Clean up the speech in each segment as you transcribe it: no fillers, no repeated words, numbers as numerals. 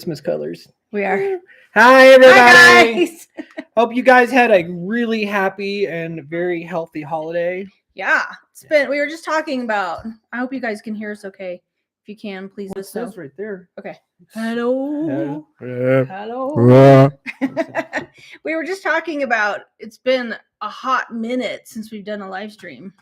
Christmas colors. We are. Hi, everybody. Hi, guys. Hope you guys had a really happy and very healthy holiday. Yeah, we were just talking about. I hope you guys can hear us okay. If you can, please let It us know. says right there. Okay. Hello. Hello. Hello. We were just talking about. It's been a hot minute since we've done a live stream,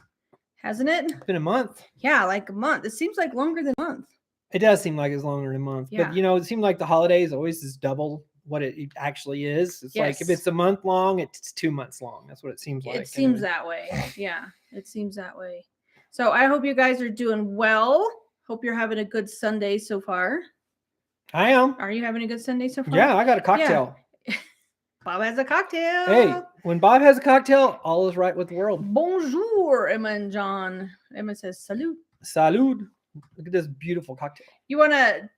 hasn't it? It's been a month. Yeah, like a month. It seems like longer than a month. It does seem like it's longer than a month, Yeah. but it seemed like the holidays always is double what it actually is. It's like if Yes. it's a month long, it's 2 months long. That's what it seems like. It seems that way. Yeah, it seems that way. So I hope you guys are doing well. Hope you're having a good Sunday so far. I am. Are you having a good Sunday so far? Yeah, I got a cocktail. Bob has a cocktail. Hey, when Bob has a cocktail, all is right with the world. Bonjour, Emma and John. Emma says salute. Salud. Look at this beautiful cocktail. You wanna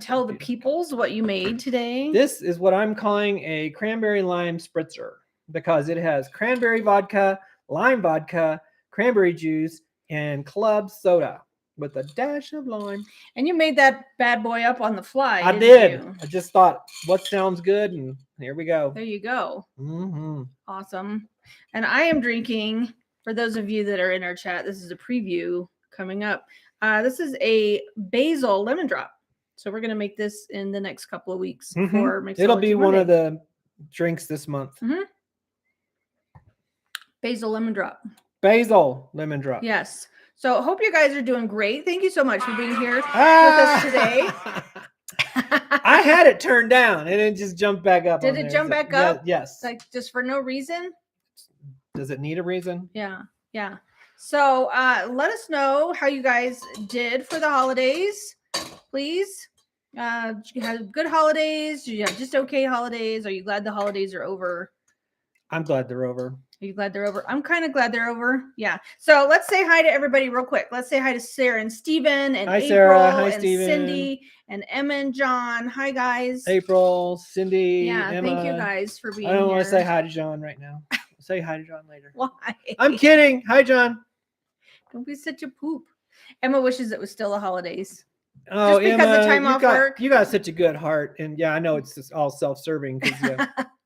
tell the peoples what you made today? This is what I'm calling a cranberry lime spritzer because it has cranberry vodka, lime vodka, cranberry juice, and club soda with a dash of lime. And you made that bad boy up on the fly. I did. You? I just thought, what sounds good? And here we go. There you go. Mm-hmm. Awesome. And I am drinking, for those of you that are in our chat, this is a preview coming up. This is a basil lemon drop. So we're going to make this in the next couple of weeks. Mm-hmm. It'll be one of the drinks this month. Mm-hmm. Basil lemon drop. Basil lemon drop. Yes. So hope you guys are doing great. Thank you so much for being here with us today. I had it turned down and it just jumped back up. Did it jump back up? Yes. Like just for no reason? Does it need a reason? Yeah. Yeah. So let us know how you guys did for the holidays, please. Did you have good holidays? Did you have just okay holidays? Are you glad the holidays are over? I'm glad they're over. Are you glad they're over? I'm kind of glad they're over. Yeah. So let's say hi to everybody real quick. Let's say hi to Sarah and Steven and hi, April Sarah. Hi, and Steven. Cindy and Emma and John. Hi, guys. April, Cindy, yeah, Emma. thank you guys for being here. I don't want to say hi to John right now. I'll say hi to John later. Why? I'm kidding. Hi, John. Don't be such a poop. Emma wishes it was still the holidays. Oh, just because Emma, of time off work. You got such a good heart. And yeah, I know it's just all self-serving.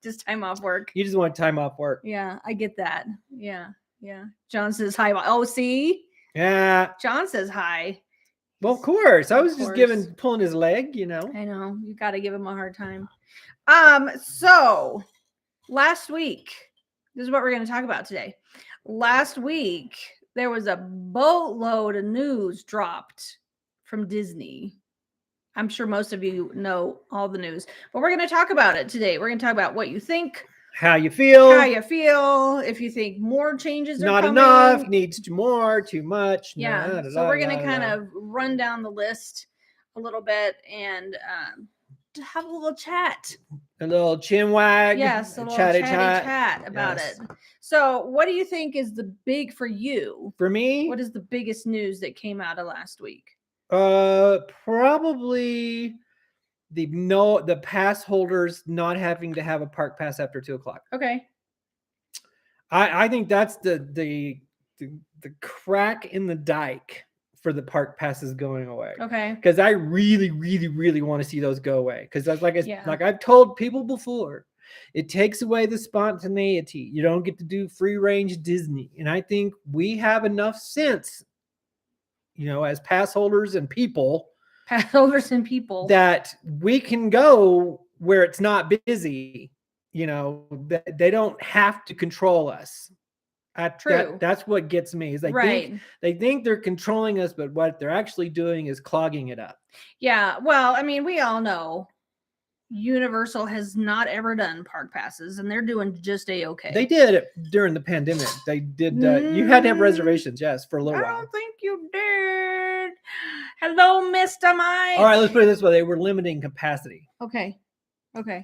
Just time off work. You just want time off work. Yeah, I get that. Yeah. Yeah. John says hi. Oh, see? Yeah. John says hi. Well, of course. I was just pulling his leg, I know. You got to give him a hard time. So last week, this is what we're going to talk about today. Last week, there was a boatload of news dropped from Disney. I'm sure most of you know all the news, but we're going to talk about it today. We're going to talk about what you think, how you feel, if you think more changes are not coming. enough, needs more, too much. Yeah. So we're going to kind of run down the list a little bit and have a little chat. A little chin wag. Yes, a little chatty chat about it. So what do you think is the big for you? For me? What is the biggest news that came out of last week? Probably the pass holders not having to have a park pass after 2:00. Okay. I think that's the crack in the dike for the park passes going away. Okay. Because I really, really, really want to see those go away. Because that's like I've told people before, it takes away the spontaneity. You don't get to do free range Disney. And I think we have enough sense, as pass holders and people, that we can go where it's not busy. They don't have to control us. True. That's what gets me. Is they think they're controlling us, but what they're actually doing is clogging it up. Yeah. Well, I mean, we all know Universal has not ever done park passes, and they're doing just okay. They did it during the pandemic. They did. You had to have reservations, yes, for a little while. I don't think you did. Hello, Mr. Mike. All right, let's put it this way: they were limiting capacity. Okay.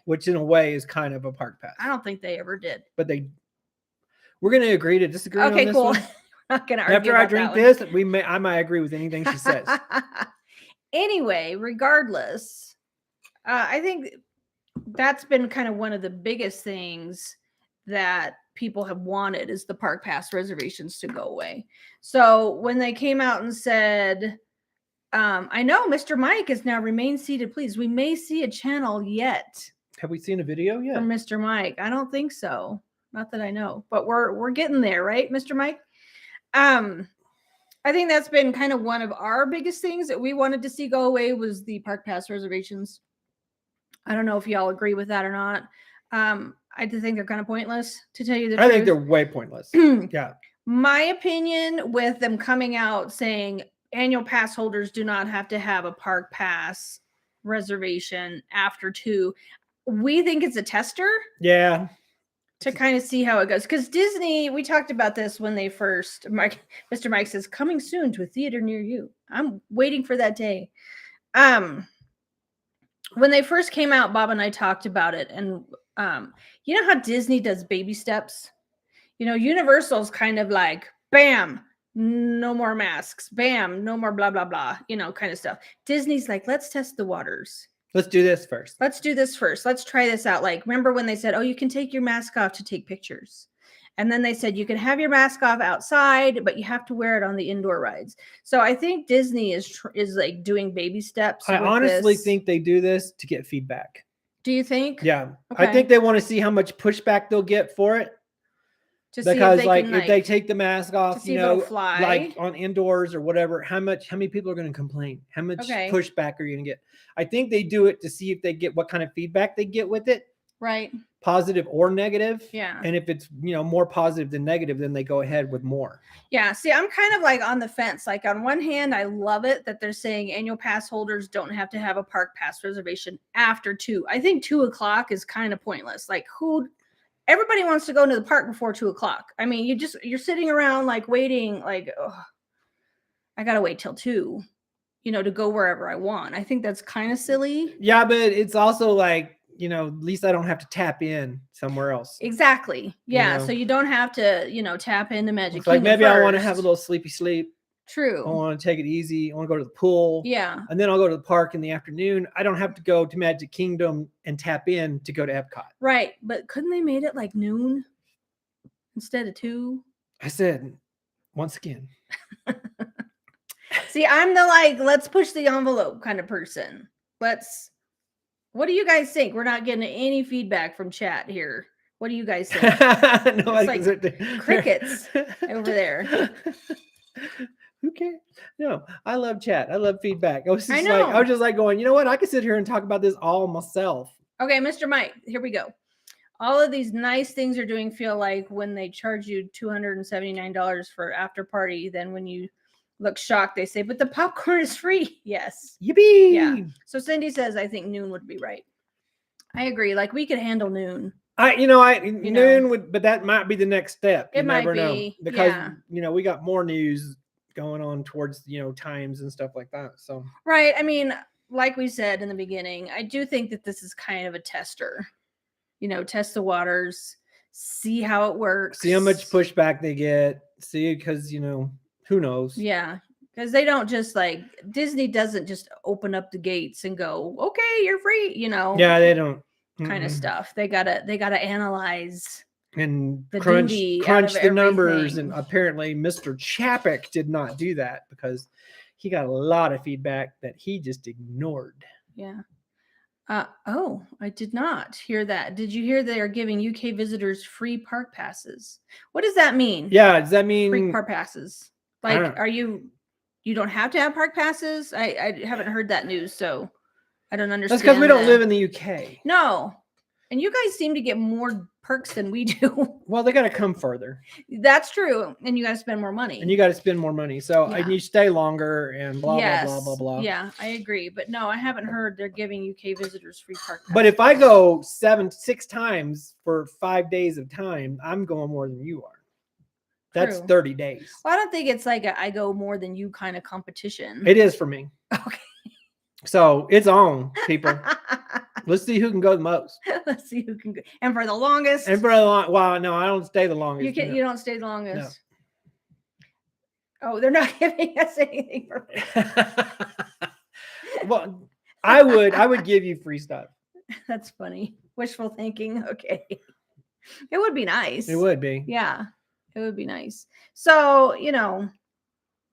Which, in a way, is kind of a park pass. I don't think they ever did. But we're going to agree to disagree on this cool. one. Not going to argue. After I drink this, I might agree with anything she says. Anyway, regardless, I think that's been kind of one of the biggest things that people have wanted is the park pass reservations to go away. So when they came out and said I know Mr. Mike is now remain seated, please. We may see a channel yet. Have we seen a video yet? From Mr. Mike? I don't think so. Not that I know, but we're getting there, right, Mr. Mike? I think that's been kind of one of our biggest things that we wanted to see go away was the park pass reservations. I don't know if y'all agree with that or not. I do think they're kind of pointless, to tell you the truth. I think they're way pointless. Yeah. My opinion with them coming out saying annual pass holders do not have to have a park pass reservation after 2. We think it's a tester. Yeah. To kind of see how it goes. Because Disney, we talked about this when they first, Mr. Mike says, coming soon to a theater near you. I'm waiting for that day. When they first came out, Bob and I talked about it. And you know how Disney does baby steps? You know, Universal's kind of like, bam, no more masks. Bam, no more blah, blah, blah, you know, kind of stuff. Disney's like, let's test the waters. Let's do this first. Let's do this first. Let's try this out. Like, remember when they said, oh, you can take your mask off to take pictures. And then they said, you can have your mask off outside, but you have to wear it on the indoor rides. So I think Disney is like doing baby steps. I honestly think they do this to get feedback. Do you think? Yeah. Okay. I think they want to see how much pushback they'll get for it. Because if they take the mask off, you know, like on indoors or whatever, how many people are going to complain? How much pushback are you going to get? I think they do it to see if they get what kind of feedback they get with it. Right. Positive or negative. Yeah. And if it's, you know, more positive than negative, then they go ahead with more. Yeah. See, I'm kind of like on the fence. Like on one hand, I love it that they're saying annual pass holders don't have to have a park pass reservation after 2. I think 2:00 is kind of pointless. Like everybody wants to go into the park before 2:00. I mean, you're sitting around like waiting, like, oh, I got to wait till 2, you know, to go wherever I want. I think that's kind of silly. Yeah. But it's also like, you know, at least I don't have to tap in somewhere else. Exactly. Yeah. You know? So you don't have to, you know, tap into Magic Kingdom. Like maybe I want to have a little sleepy sleep. True. I want to take it easy. I want to go to the pool. Yeah. And then I'll go to the park in the afternoon. I don't have to go to Magic Kingdom and tap in to go to Epcot. Right. But couldn't they made it like noon instead of 2? I said, once again. See, I'm the like, let's push the envelope kind of person. What do you guys think? We're not getting any feedback from chat here. What do you guys think? No, it's like crickets over there. Okay. No, I love chat. I love feedback. I was just like going, you know what? I could sit here and talk about this all myself. Okay, Mr. Mike, here we go. All of these nice things are doing feel like when they charge you $279 for after party, then when you look shocked, they say, but the popcorn is free. Yes. Yippee. Yeah. So Cindy says, I think noon would be right. I agree. Like we could handle noon. Noon would, but that might be the next step. It might be because you know we got more news going on towards times and stuff like that. So right. I mean, like we said in the beginning, I do think that this is kind of a tester. Test the waters, see how it works, see how much pushback they get. See, because who knows? Yeah, because they don't just Disney doesn't just open up the gates and go, okay, you're free. Yeah, they don't. Kind of stuff. They gotta analyze and crunch the numbers. And apparently Mr. Chapek did not do that because he got a lot of feedback that he just ignored. Yeah. I did not hear that. Did you hear they are giving UK visitors free park passes? What does that mean? Yeah, does that mean free park passes? You don't have to have park passes? I haven't heard that news, so I don't understand. That's because we don't live in the UK. No. And you guys seem to get more perks than we do. Well, they got to come further. That's true. And you got to spend more money. So you stay longer and blah, blah, blah, blah. Yeah, I agree. But no, I haven't heard they're giving UK visitors free park passes. But if I go 6 times for 5 days of time, I'm going more than you are. That's 30 days. Well, I don't think it's like I go more than you kind of competition. It is for me. Okay. So it's on, people. Let's see who can go the most. Let's see who can go. And for the longest. Well, no, I don't stay the longest. You don't stay the longest. No. Oh, they're not giving us anything for free. Well, I would give you free stuff. That's funny. Wishful thinking. Okay. It would be nice. It would be. Yeah. It would be nice. So,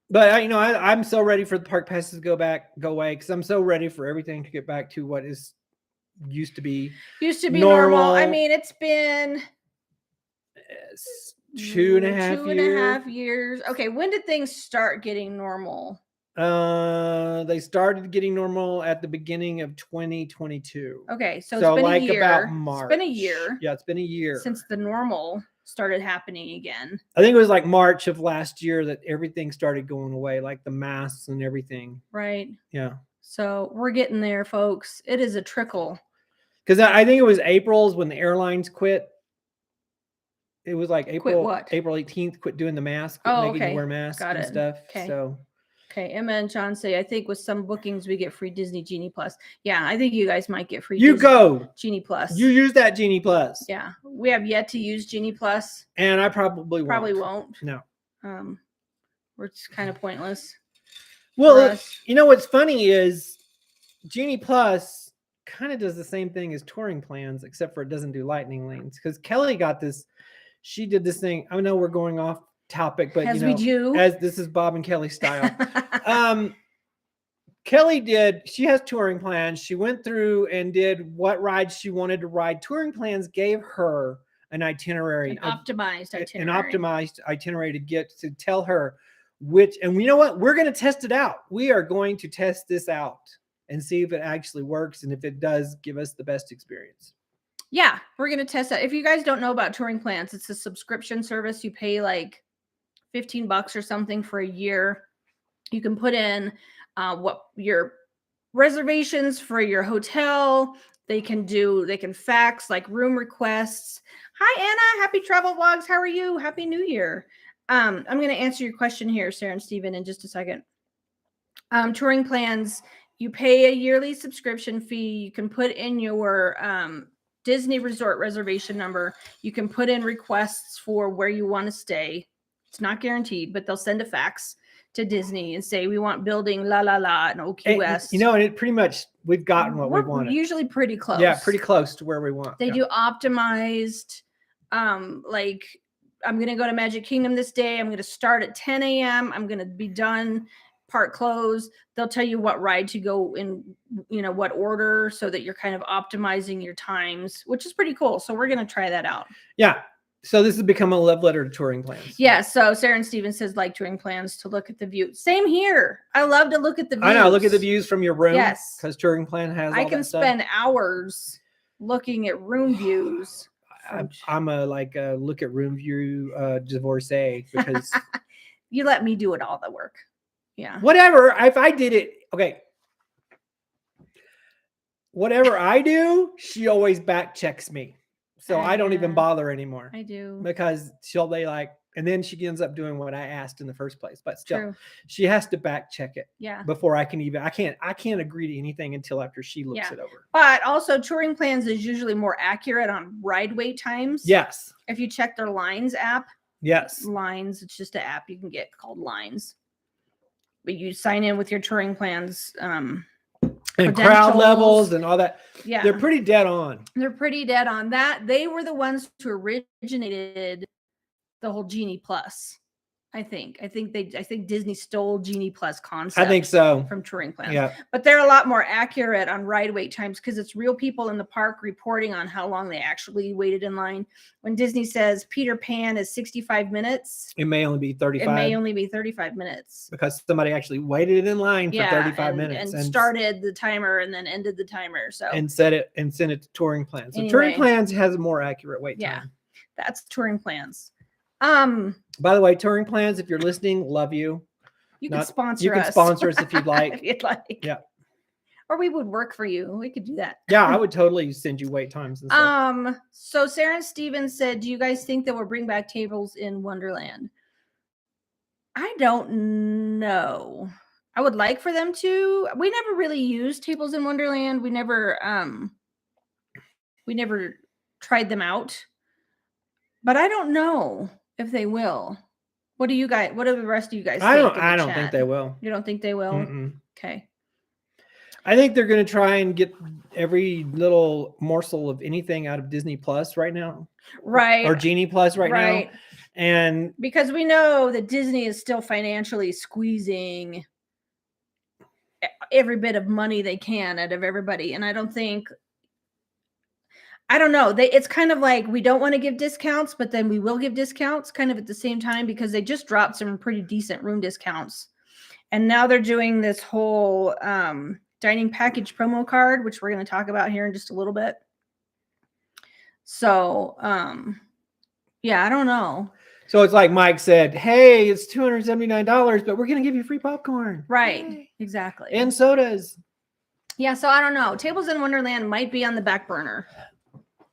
But I'm so ready for the park passes to go away because I'm so ready for everything to get back to what is used to be normal. I mean, it's been 2.5 years. Okay, when did things start getting normal? They started getting normal at the beginning of 2022. Okay, so it's been like a year. About March. It's been a year. Yeah, it's been a year since the normal started happening again. I think it was like March of last year that everything started going away, like the masks and everything. Right. Yeah. So we're getting there, folks. It is a trickle. Because I think it was April's when the airlines quit. It was like April 18th, quit doing the mask, making you wear masks and stuff. Okay. So okay, Emma and John say, I think with some bookings we get free Disney Genie Plus. Yeah, I think you guys might get free. Genie Plus. You use that Genie Plus. Yeah, we have yet to use Genie Plus, and I probably won't. No. We're just kind of pointless. Well, what's funny is Genie Plus kind of does the same thing as touring plans, except for it doesn't do lightning lanes. Because Kelly got this. She did this thing. I know we're going off topic, but as we do, as this is Bob and Kelly style. Kelly she has touring plans. She went through and did what rides she wanted to ride. Touring plans gave her an itinerary, an optimized itinerary to tell her which, and you know what? We're going to test it out. We are going to test this out and see if it actually works. And if it does, give us the best experience. Yeah, we're going to test that. If you guys don't know about touring plans, it's a subscription service. You pay like $15 or something for a year. You can put in what your reservations for your hotel. They can fax like room requests. Hi, Anna. Happy travel vlogs. How are you? Happy New Year. I'm going to answer your question here, Sarah and Steven, in just a second. Touring plans, you pay a yearly subscription fee. You can put in your Disney resort reservation number. You can put in requests for where you want to stay. It's not guaranteed, but they'll send a fax to Disney and say, we want building la la la and Oki West. And it pretty much, we've gotten what we wanted. Usually pretty close. Yeah, pretty close to where we want. They do optimized, like I'm going to go to Magic Kingdom this day. I'm going to start at 10 a.m. I'm going to be done park close. They'll tell you what ride to go in, what order, so that you're kind of optimizing your times, which is pretty cool. So we're going to try that out. Yeah. So this has become a love letter to touring plans. Yeah. So Sarah and Steven says, like touring plans to look at the view. Same here. I love to look at the views. I know. Look at the views from your room. Yes. Because touring plan has all I can spend hours looking at room views. I'm a look at room view divorcee because you let me do it all the work. Yeah. Whatever. If I did it, okay. Whatever I do, she always back checks me. So I don't even bother anymore. I do. Because and then she ends up doing what I asked in the first place. But still, she has to back check it. Yeah. Before I can't agree to anything until after she looks it over. But also touring plans is usually more accurate on ride wait times. Yes. If you check their Lines app. Yes. Lines, it's just an app you can get called Lines. But you sign in with your touring plans. And crowd levels and all that. Yeah. They're pretty dead on. They're pretty dead on that. They were the ones who originated the whole Genie Plus. I think Disney stole Genie Plus concept. I think so. From touring plans. Yeah. But they're a lot more accurate on ride wait times because it's real people in the park reporting on how long they actually waited in line. When Disney says Peter Pan is 65 minutes, it may only be 35. It may only be 35 minutes. Because somebody actually waited in line for 35 minutes and started the timer and then ended the timer. So and sent it to touring plans. So touring plans has a more accurate wait time. Yeah. That's touring plans. By the way, touring plans, if you're listening, love you. You can sponsor us. You can sponsor us if you'd like. If you'd like. Yeah. Or we would work for you. We could do that. Yeah, I would totally send you wait times and stuff. So Sarah and Steven said, do you guys think that we'll bring back tables in Wonderland? I don't know. I would like for them to. We never really used tables in Wonderland. We never tried them out. But I don't know if they will. What do the rest of you guys think? I don't think they will. You don't think they will? Mm-mm. Okay. I think they're going to try and get every little morsel of anything out of Disney Plus right now. Right. Or Genie Plus right now. And because we know that Disney is still financially squeezing every bit of money they can out of everybody. And I don't know. It's kind of like we don't want to give discounts, but then we will give discounts kind of at the same time because they just dropped some pretty decent room discounts. And now they're doing this whole dining package promo card, which we're going to talk about here in just a little bit. So, yeah, I don't know. So it's like Mike said, hey, it's $279, but we're going to give you free popcorn. Right. Yay. Exactly. And sodas. Yeah. So I don't know. Tables in Wonderland might be on the back burner.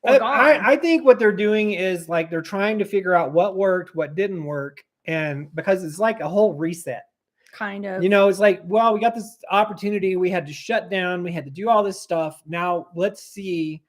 I think what they're doing is like they're trying to figure out what worked, what didn't work. And because it's like a whole reset. Kind of. It's like, well, we got this opportunity. We had to shut down. We had to do all this stuff. Now let's see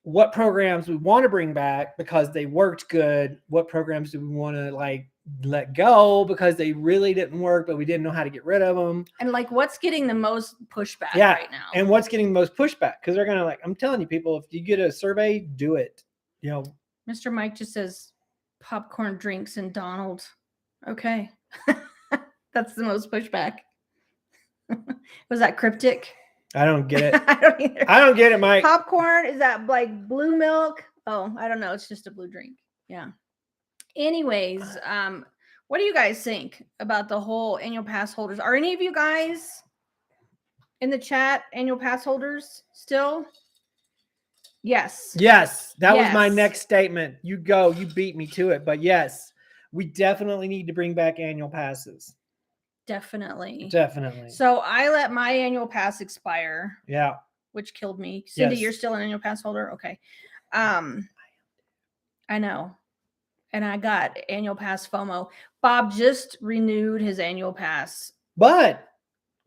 what programs we want to bring back because they worked good. What programs do we want to like let go because they really didn't work, but we didn't know how to get rid of them. And like, what's getting the most pushback right now? And what's getting the most pushback? Because they're going to like, I'm telling you people, if you get a survey, do it. Mr. Mike just says popcorn, drinks, and Donald. Okay. That's the most pushback. Was that cryptic? I don't get it. I don't either. I don't get it, Mike. Popcorn, is that like blue milk? Oh, I don't know. It's just a blue drink. Yeah. Anyways, what do you guys think about the whole annual pass holders? Are any of you guys in the chat annual pass holders still? Yes. Yes. That was my next statement. You go. You beat me to it. But yes, we definitely need to bring back annual passes. Definitely. So I let my annual pass expire. Yeah. Which killed me. Cindy, you're still an annual pass holder? Okay. I know. And I got annual pass FOMO. Bob just renewed his annual pass. But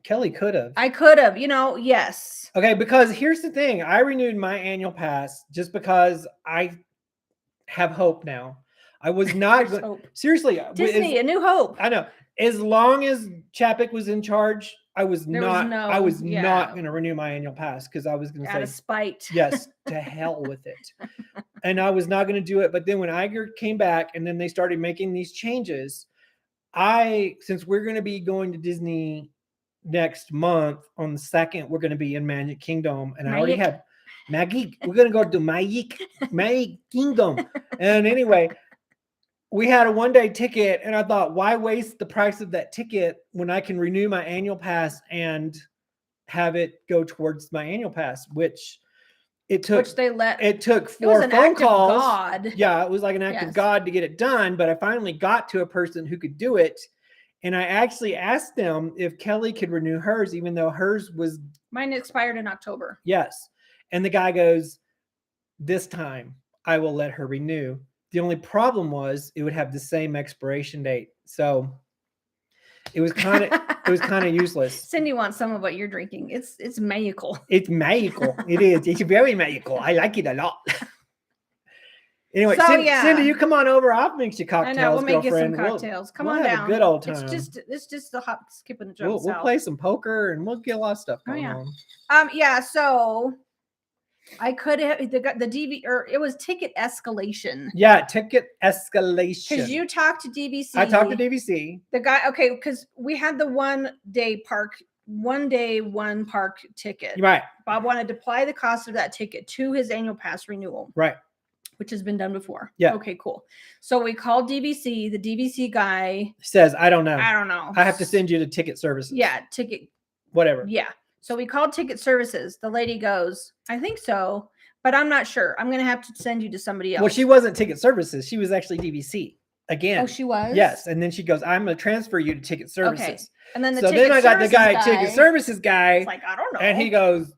Kelly could have. I could have, yes. Okay, because here's the thing. I renewed my annual pass just because I have hope now. I was not hope. Seriously. Disney, a new hope. I know. As long as Chapek was in charge, I was not going to renew my annual pass because I was going to say, out of spite. Yes, to hell with it. And I was not going to do it. But then when Iger came back and then they started making these changes, since we're going to be going to Disney next month on the 2nd, we're going to be in Magic Kingdom. And I already have Magic. We're going to go to Magic Kingdom. And anyway, we had a one-day ticket, and I thought, why waste the price of that ticket when I can renew my annual pass and have it go towards my annual pass, which it took 4 phone calls. God. Yeah, it was like an act of God to get it done, but I finally got to a person who could do it. And I actually asked them if Kelly could renew hers, even though mine expired in October. Yes. And the guy goes, this time I will let her renew. The only problem was it would have the same expiration date. So it was kind of useless. Cindy wants some of what you're drinking. It's magical. It's magical. It is. It's very magical. I like it a lot. Anyway, Cindy, you come on over. I'll make you cocktails. I know. We'll make you some cocktails. Come on down. Have a good old time. It's just the hop, skip, and the jump. We'll play some poker and we'll get a lot of stuff going on. Yeah. So I could have the DV, or it was Ticket Escalation. Yeah, Ticket Escalation. Because you talked to DVC. I talked to DVC. The guy, okay, because we had the one day one park ticket. Right. Bob wanted to apply the cost of that ticket to his annual pass renewal. Right. Which has been done before. Yeah. Okay, cool. So we called DVC. The DVC guy says, I don't know. I have to send you to ticket services. Yeah, ticket. Whatever. Yeah. So we called ticket services. The lady goes, I think so, but I'm not sure. I'm going to have to send you to somebody else. Well, she wasn't ticket services. She was actually DVC again. Oh, she was? Yes. And then she goes, I'm going to transfer you to ticket services. Okay. And then I got the ticket services guy. It's like, I don't know. And he goes,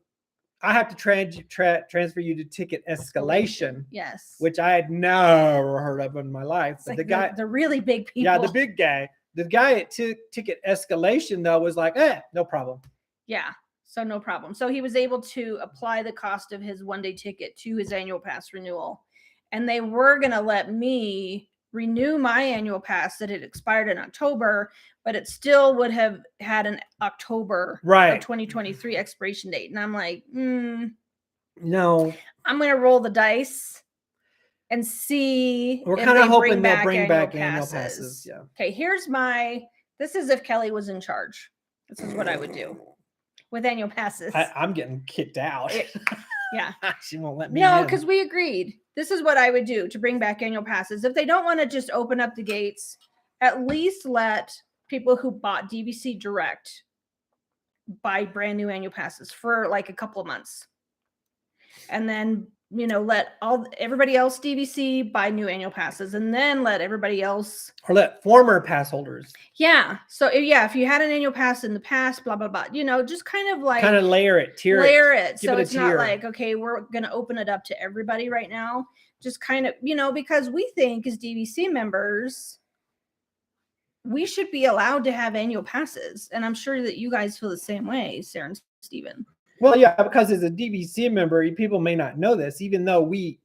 I have to transfer you to Ticket Escalation. Yes. Which I had never heard of in my life. But like the guy, the really big people. Yeah, the big guy. The guy at Ticket Escalation, though, was like, no problem. Yeah. So no problem. So he was able to apply the cost of his one-day ticket to his annual pass renewal. And they were going to let me renew my annual pass that it expired in October, but it still would have had an October Right. of 2023 expiration date. And I'm like, no, I'm going to roll the dice and see. we're if kind of they hoping they'll bring back annual passes. Yeah. Okay, this is if Kelly was in charge. This is what I would do with annual passes. I'm getting kicked out. Yeah. She won't let me No, in. because we agreed. This is what I would do to bring back annual passes. If they don't want to just open up the gates, at least let people who bought DVC Direct buy brand new annual passes for like a couple of months. And then, let everybody else DVC buy new annual passes, and then let everybody else, or let former pass holders. Yeah. So if you had an annual pass in the past, blah blah blah, just kind of like layer it, layer it. So it's not like, okay, we're gonna open it up to everybody right now. Just kind of, because we think as DVC members, we should be allowed to have annual passes, and I'm sure that you guys feel the same way, Sarah and Steven. Well, yeah, because as a DVC member, people may not know this, even though we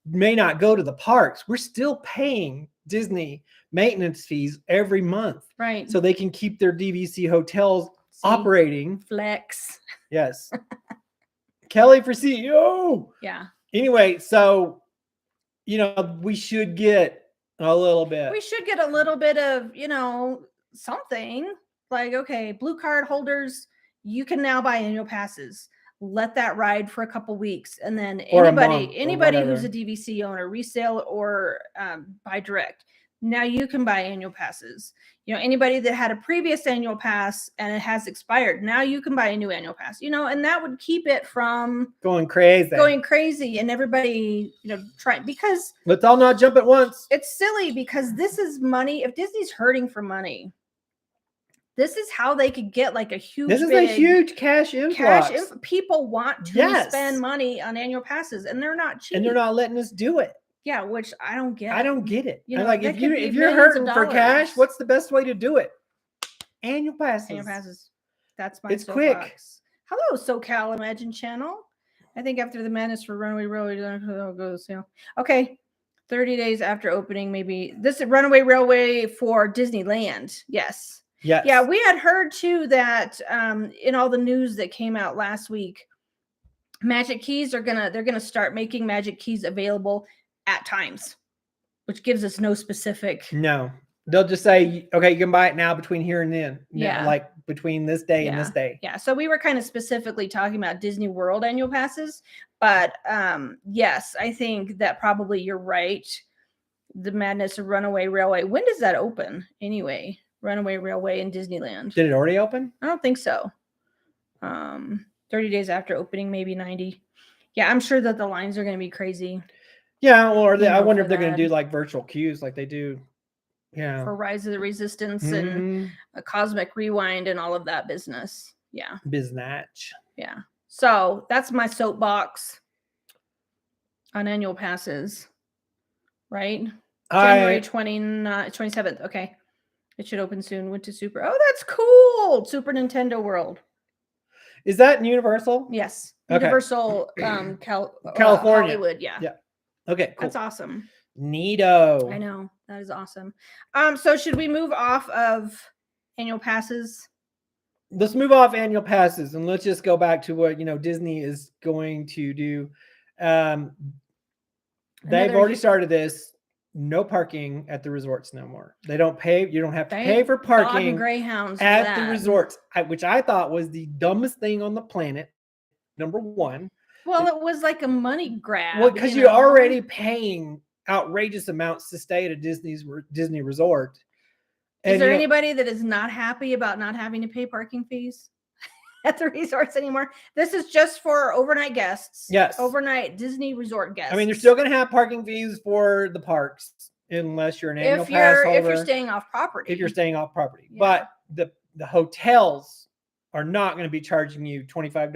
may not go to the parks, we're still paying Disney maintenance fees every month. Right. So they can keep their DVC hotels operating. Flex. Yes. Kelly for CEO. Yeah. Anyway, so, we should get a little bit. We should get a little bit of, something like, okay, blue card holders, you can now buy annual passes. Let that ride for a couple weeks, and then anybody who's a DVC owner, resale or buy direct, now you can buy annual passes. Anybody that had a previous annual pass and it has expired, now you can buy a new annual pass. And that would keep it from going crazy, and everybody, trying, because let's all not jump at once. It's silly because this is money. If Disney's hurting for money, this is how they could get like a huge. This is a huge cash influx. People want to spend money on annual passes, and they're not cheap. And they're not letting us do it. Yeah, which I don't get. I don't get it. Like if you're hurting for cash, what's the best way to do it? Annual passes. Annual passes. That's my. It's quick. Hello, SoCal Imagine channel. I think after the madness for Runaway Railway, goes. Okay. 30 days after opening, maybe this is Runaway Railway for Disneyland. Yes. Yes. Yeah, we had heard too that in all the news that came out last week, Magic Keys they're gonna start making Magic Keys available at times, which gives us no specific. No, they'll just say, okay, you can buy it now between here and then. Yeah, like between this day and this day. Yeah. So we were kind of specifically talking about Disney World annual passes, but yes, I think that probably you're right. The madness of Runaway Railway. When does that open anyway? Runaway Railway in Disneyland. Did it already open? I don't think so. 30 days after opening, maybe 90. Yeah, I'm sure that the lines are going to be crazy. Yeah, or I wonder if they're going to do like virtual queues like they do. Yeah. For Rise of the Resistance and a Cosmic Rewind and all of that business. Yeah. Biznatch. Yeah. So that's my soapbox on annual passes. Right? January 27th. Okay. It should open soon. Went to Super. Oh, that's cool. Super Nintendo World. Is that Universal? Yes. Okay. Universal California. Hollywood. Yeah. Yeah. Okay, cool. That's awesome. Neato. I know. That is awesome. So should we move off of annual passes? Let's move off annual passes and let's just go back to what Disney is going to do. They've already started this. No parking at the resorts no more. They don't pay. You don't have to pay for parking Greyhounds at the resorts, which I thought was the dumbest thing on the planet. Number one. Well, it was like a money grab. Well, because you're already paying outrageous amounts to stay at a Disney resort. Is there anybody that is not happy about not having to pay parking fees at the resorts anymore? This is just for overnight guests. Yes. Overnight Disney resort guests. I mean, they're still going to have parking fees for the parks unless you're an annual pass holder. If you're staying off property. If you're staying off property. Yeah. But the hotels are not going to be charging you $25,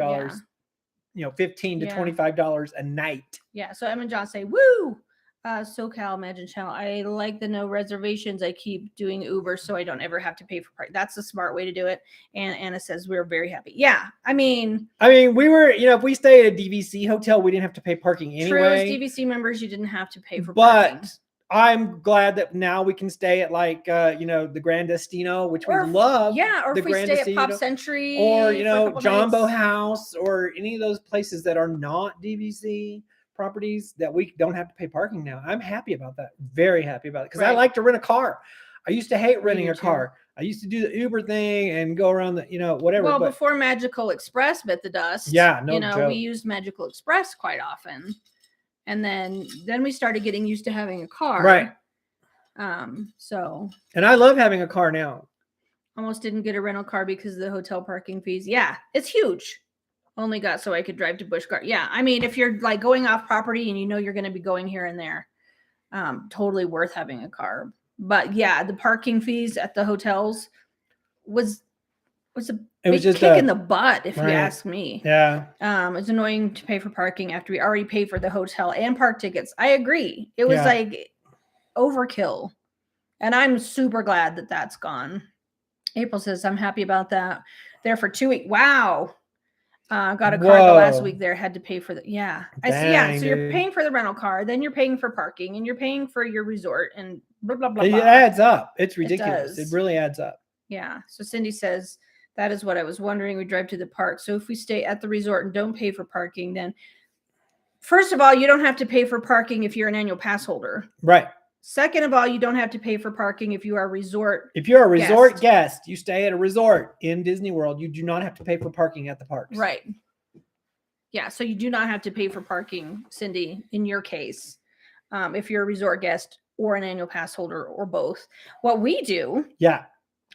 $15 to $25 a night. Yeah. So Em and John say, woo! SoCal Imagine channel. I like the no reservations. I keep doing Uber so I don't ever have to pay for parking. That's a smart way to do it. And Anna says we're very happy. Yeah, I mean, we were, if we stayed at a DVC hotel, we didn't have to pay parking anyway. True, as DVC members, you didn't have to pay for parking. But I'm glad that now we can stay at like the Grand Destino, which we love. Yeah, or the if we Grand stay Destino, at Pop Century, or Jumbo nights. House, or any of those places that are not DVC properties that we don't have to pay parking now. I'm happy about that. Very happy about it because I like to rent a car. I used to hate renting a car. I used to do the Uber thing and go around the whatever. Well, before Magical Express bit the dust, we used Magical Express quite often. And then we started getting used to having a car. Right. So. And I love having a car now. Almost didn't get a rental car because of the hotel parking fees. Yeah, it's huge. Only got so I could drive to Busch Gardens. Yeah, I mean, if you're like going off property and you're going to be going here and there, totally worth having a car. But yeah, the parking fees at the hotels was a big kick in the butt, if you ask me. Yeah. It's annoying to pay for parking after we already paid for the hotel and park tickets. I agree. It was like overkill. And I'm super glad that that's gone. April says, I'm happy about that. There for 2 weeks. Wow. Got a car the last week there, had to pay for the, so you're paying for the rental car, then you're paying for parking, and you're paying for your resort, and blah, blah, blah, blah. It adds up. It's ridiculous. It really adds up. Yeah. So Cindy says, that is what I was wondering. We drive to the park. So if we stay at the resort and don't pay for parking, then first of all, you don't have to pay for parking if you're an annual pass holder. Right. Second of all, you don't have to pay for parking if you are a resort. If you're a resort guest, you stay at a resort in Disney World, you do not have to pay for parking at the parks. Right. Yeah. So you do not have to pay for parking, Cindy, in your case, if you're a resort guest or an annual pass holder or both. What we do. Yeah.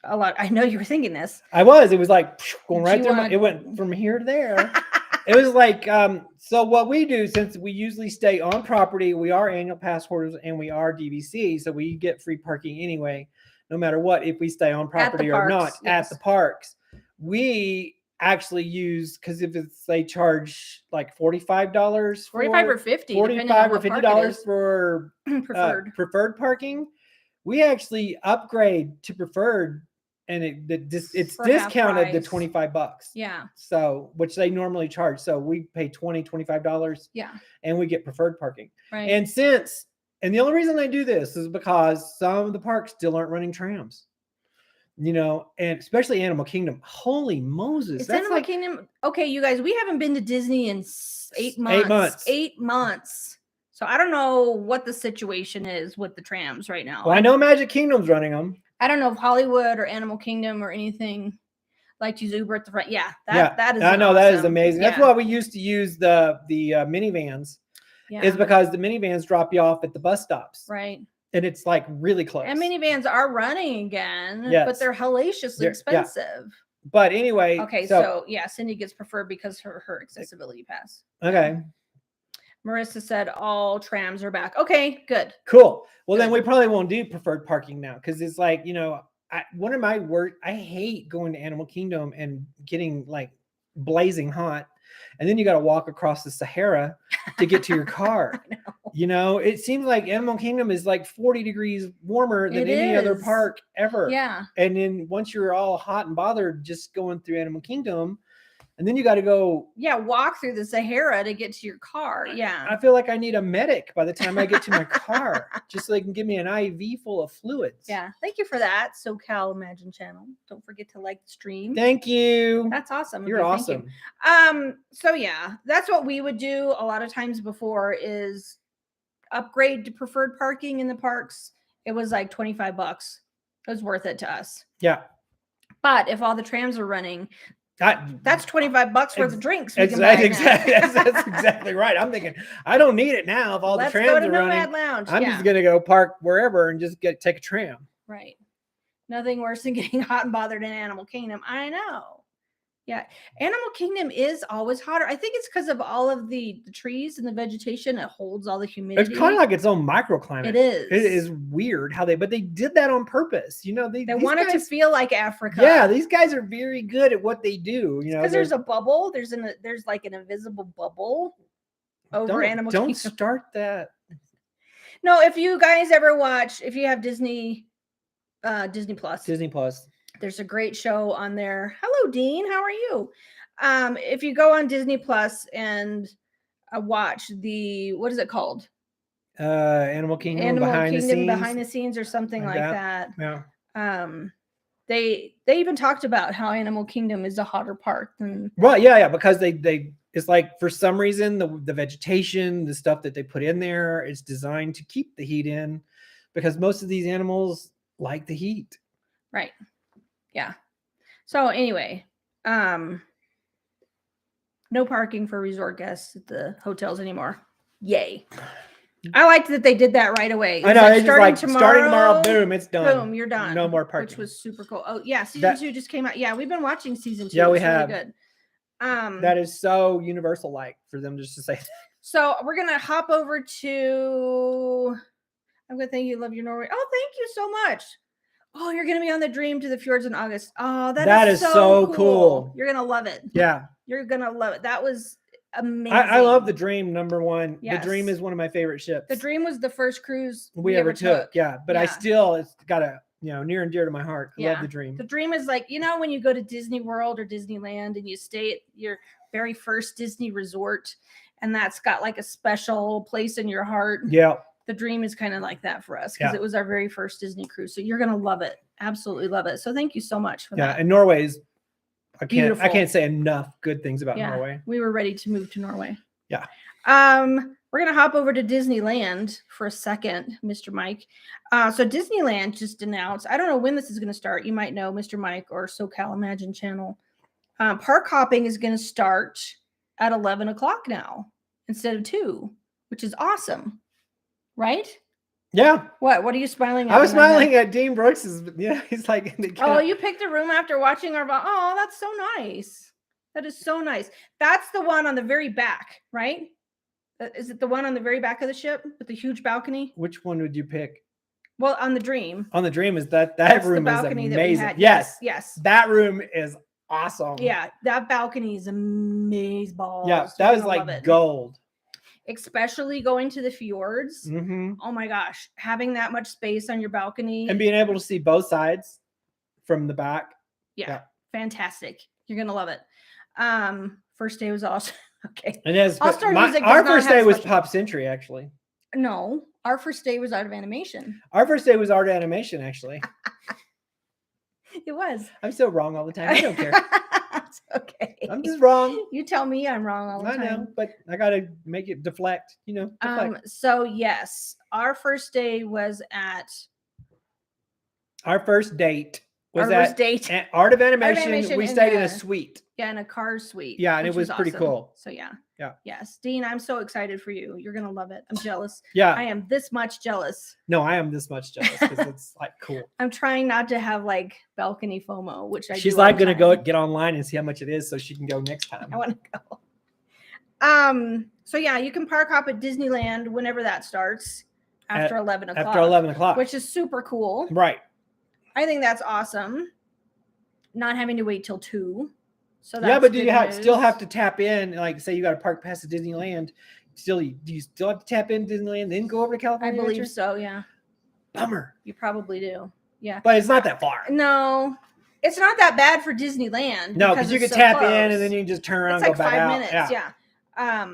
A lot. I know you were thinking this. I was. It was like going right through. It went from here to there. It was like, so what we do, since we usually stay on property, we are annual pass holders and we are DVC, so we get free parking anyway, no matter what, if we stay on property or not at the parks. We actually use, because if they charge like $45, $45 or $50, $45 or $50 for preferred parking, we actually upgrade to preferred. And it's discounted to $25. Yeah. So, which they normally charge. So we pay $25. Yeah. And we get preferred parking. Right. And the only reason I do this is because some of the parks still aren't running trams. And especially Animal Kingdom. Holy Moses. It's Animal Kingdom. Okay, you guys, we haven't been to Disney in 8 months. 8 months. So I don't know what the situation is with the trams right now. Well, I know Magic Kingdom's running them. I don't know if Hollywood or Animal Kingdom or anything like to use Uber at the front. Yeah, that is. I know that is amazing. That's why we used to use the minivans. Yeah. Is because the minivans drop you off at the bus stops. Right. And it's like really close. And minivans are running again, but they're hellaciously expensive. Yeah. But anyway. Okay, so Cindy gets preferred because her accessibility pass. Okay. Marissa said all trams are back. Okay, good. Cool. Well, then we probably won't do preferred parking now because it's like, one of my I hate going to Animal Kingdom and getting like blazing hot. And then you got to walk across the Sahara to get to your car. It seems like Animal Kingdom is like 40 degrees warmer than any other park ever. Yeah. And then once you're all hot and bothered just going through Animal Kingdom, and then you got to go. Yeah, walk through the Sahara to get to your car. Yeah. I feel like I need a medic by the time I get to my car, just so they can give me an IV full of fluids. Yeah. Thank you for that, SoCal Imagine channel. Don't forget to like the stream. Thank you. That's awesome. You're awesome. So yeah, that's what we would do a lot of times before is upgrade to preferred parking in the parks. It was like $25. It was worth it to us. Yeah. But if all the trams are running, that's $25 worth of drinks. Exactly. That's exactly right. I'm thinking I don't need it now if all the trams are running. Lounge. I'm just gonna go park wherever and just take a tram. Right. Nothing worse than getting hot and bothered in Animal Kingdom. I know. Yeah. Animal Kingdom is always hotter. I think it's because of all of the trees and the vegetation. It holds all the humidity. It's kind of like its own microclimate. It is. It is weird but they did that on purpose. They wanted to feel like Africa. Yeah, these guys are very good at what they do. Because there's a bubble. There's like an invisible bubble over Animal Kingdom. Don't start that. No, if you guys ever watch, if you have Disney Plus. Disney Plus. There's a great show on there. Hello, Dean. How are you? If you go on Disney Plus and watch what is it called? Animal Kingdom Animal behind Kingdom the scenes. behind the scenes or something like that. Yeah. They even talked about how Animal Kingdom is a hotter park than Well, yeah, because they it's like for some reason the vegetation, the stuff that they put in there is designed to keep the heat in, because most of these animals like the heat. right. Yeah. So anyway, no parking for resort guests at the hotels anymore. Yay. I liked that they did that right away. I know, it's starting tomorrow, boom, it's done. Boom, you're done. No more parking. Which was super cool. Oh yeah, season 2 just came out. Yeah, we've been watching season 2. Yeah, we it's have. Really good. That is so universal like for them just to say that. So we're gonna hop over to I'm gonna thank you, love your Norway. Oh, thank you so much. Oh, you're gonna be on the Dream to the Fjords in August. Oh, that is so cool. You're gonna love it. Yeah. You're gonna love it. That was amazing. I love the Dream, number one. Yes. The Dream is one of my favorite ships. The Dream was the first cruise we ever took. Yeah. But I still, it's got a, near and dear to my heart. I love the Dream. The Dream is like, when you go to Disney World or Disneyland and you stay at your very first Disney resort, and that's got like a special place in your heart. Yeah. The Dream is kind of like that for us because it was our very first Disney cruise. So you're gonna love it. Absolutely love it. So thank you so much for that. Yeah, and Norway's I Beautiful. can't say enough good things about Norway. We were ready to move to Norway. Yeah. We're gonna hop over to Disneyland for a second, Mr. Mike. So Disneyland just announced, I don't know when this is gonna start. You might know, Mr. Mike or SoCal Imagine channel. Park hopping is gonna start at 11 o'clock now instead of 2, which is awesome. Right? Yeah. What are you smiling at? I was smiling at Dean Brooks's. Yeah, he's like, oh, you picked a room after watching our. Oh, that's so nice. That is so nice. That's the one on the very back, right? Is it the one on the very back of the ship with the huge balcony? Which one would you pick? Well, on the Dream. On the Dream is that room is amazing. Yes. That room is awesome. Yeah, that balcony is amazing. Yeah, that was like gold. Especially going to the fjords. Mm-hmm. Oh my gosh, having that much space on your balcony and being able to see both sides from the back. Yeah. Fantastic. You're gonna love it. First day was awesome. Okay. And our first day was Pop Century, actually. No, our first day was Art of Animation. Our first day was Art of Animation, actually. It was. I'm still wrong all the time. I don't care. It's okay. I'm just wrong. You tell me I'm wrong all the time. I know, but I gotta make it deflect. Deflect. So yes, our first day was at. Our first date was at Art of Animation. We stayed in a suite. Yeah, in a car suite. Yeah, and it was pretty cool. So yeah. Yeah. Yes, Dean, I'm so excited for you. You're gonna love it. I'm jealous. Yeah. I am this much jealous. No, I am this much jealous because it's like cool. I'm trying not to have like balcony FOMO, which I. She's like gonna go get online and see how much it is so she can go next time. I want to go. So yeah, you can park hop at Disneyland whenever that starts after 11 o'clock. After 11 o'clock, which is super cool. Right. I think that's awesome. Not having to wait till 2. So that's but do you still have to tap in? Like, say you got to park past the Disneyland. Do you still have to tap in Disneyland, then go over to California? I believe so. Yeah. Bummer. You probably do. Yeah. But it's not that far. No, it's not that bad for Disneyland. No, because you can tap in and then you can just turn around and go back out. 5 minutes. Yeah.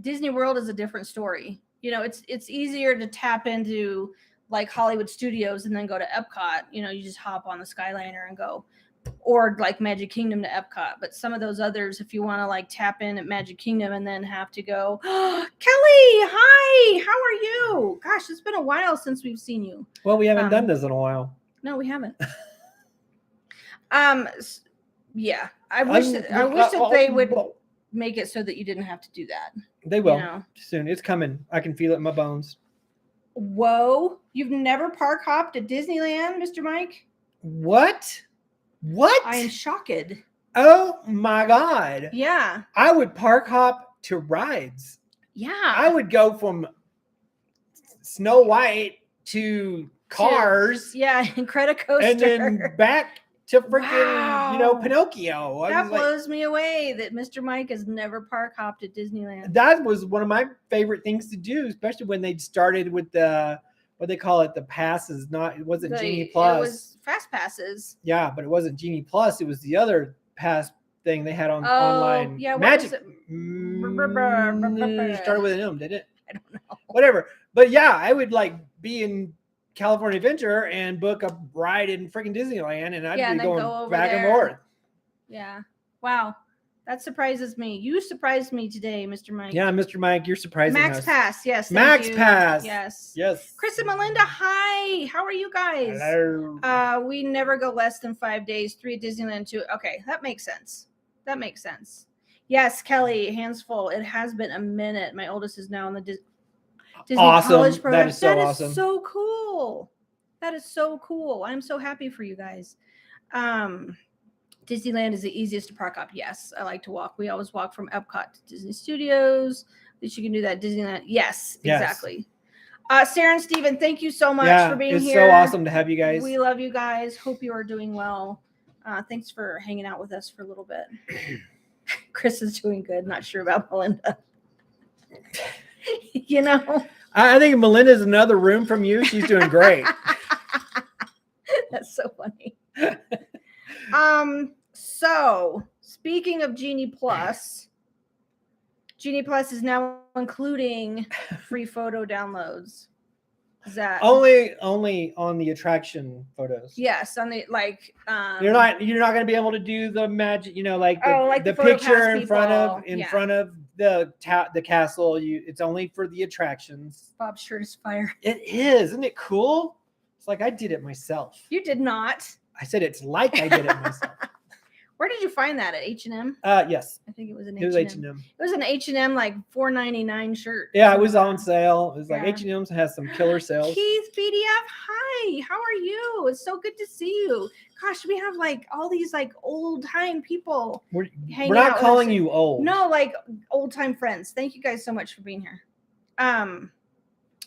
Disney World is a different story. It's easier to tap into like Hollywood Studios and then go to Epcot. You just hop on the Skyliner and go. Or like Magic Kingdom to Epcot. But some of those others, if you want to like tap in at Magic Kingdom and then have to go, Kelly, hi, how are you? Gosh, it's been a while since we've seen you. Well, we haven't done this in a while. No, we haven't. Yeah, I wish that they would make it so that you didn't have to do that. They will soon. It's coming. I can feel it in my bones. Whoa, you've never park hopped at Disneyland, Mr. Mike? What? I am shocked. Oh my God. Yeah. I would park hop to rides. Yeah. I would go from Snow White to Cars. Incredicoaster. And then back to freaking, Pinocchio. That blows me away that Mr. Mike has never park hopped at Disneyland. That was one of my favorite things to do, especially when they started with the what they call it, the passes. It wasn't Genie Plus. It was Fast Passes. Yeah, but it wasn't Genie Plus. It was the other pass thing they had online. Yeah, Magic. What was it? Started with an M, did it? I don't know. whatever. But yeah, I would like be in California Adventure and book a ride in freaking Disneyland, and I'd be going back and forth. Yeah. Wow. That surprises me. You surprised me today, Mr. Mike. Yeah, Mr. Mike, you're surprising Max us. Pass. Yes. Max Pass. Yes. Yes. Chris and Melinda, hi. How are you guys? Hello. We never go less than 5 days. 3 at Disneyland, 2. Okay, that makes sense. That makes sense. Yes, Kelly, hands full. It has been a minute. My oldest is now in the Disney College program. That is so awesome. That is so cool. That is so cool. I'm so happy for you guys. Disneyland is the easiest to park up. Yes, I like to walk. We always walk from Epcot to Disney Studios. At least you can do that. Disneyland. Yes, exactly. Sarah and Steven, thank you so much for being here. It's so awesome to have you guys. We love you guys. Hope you are doing well. Thanks for hanging out with us for a little bit. Chris is doing good. Not sure about Melinda. You know, I think Melinda's another room from you. She's doing great. That's so funny. So speaking of Genie Plus is now including free photo downloads. Is that only on the attraction photos? Yes, on the you're not going to be able to do the magic, the picture in front of the castle. It's only for the attractions. Bob's shirt is fire. It is, isn't it cool? It's like I did it myself. You did not. I said it's like I did it myself. Where did you find that? At H&M? Yes. I think it was an H&M. It was H&M. It was an H&M like $4.99 shirt. Yeah, it was on sale. It was like H&M has some killer sales. Keith PDF, hi. How are you? It's so good to see you. Gosh, we have like all these like old time people. We're not calling you old. No, like old time friends. Thank you guys so much for being here.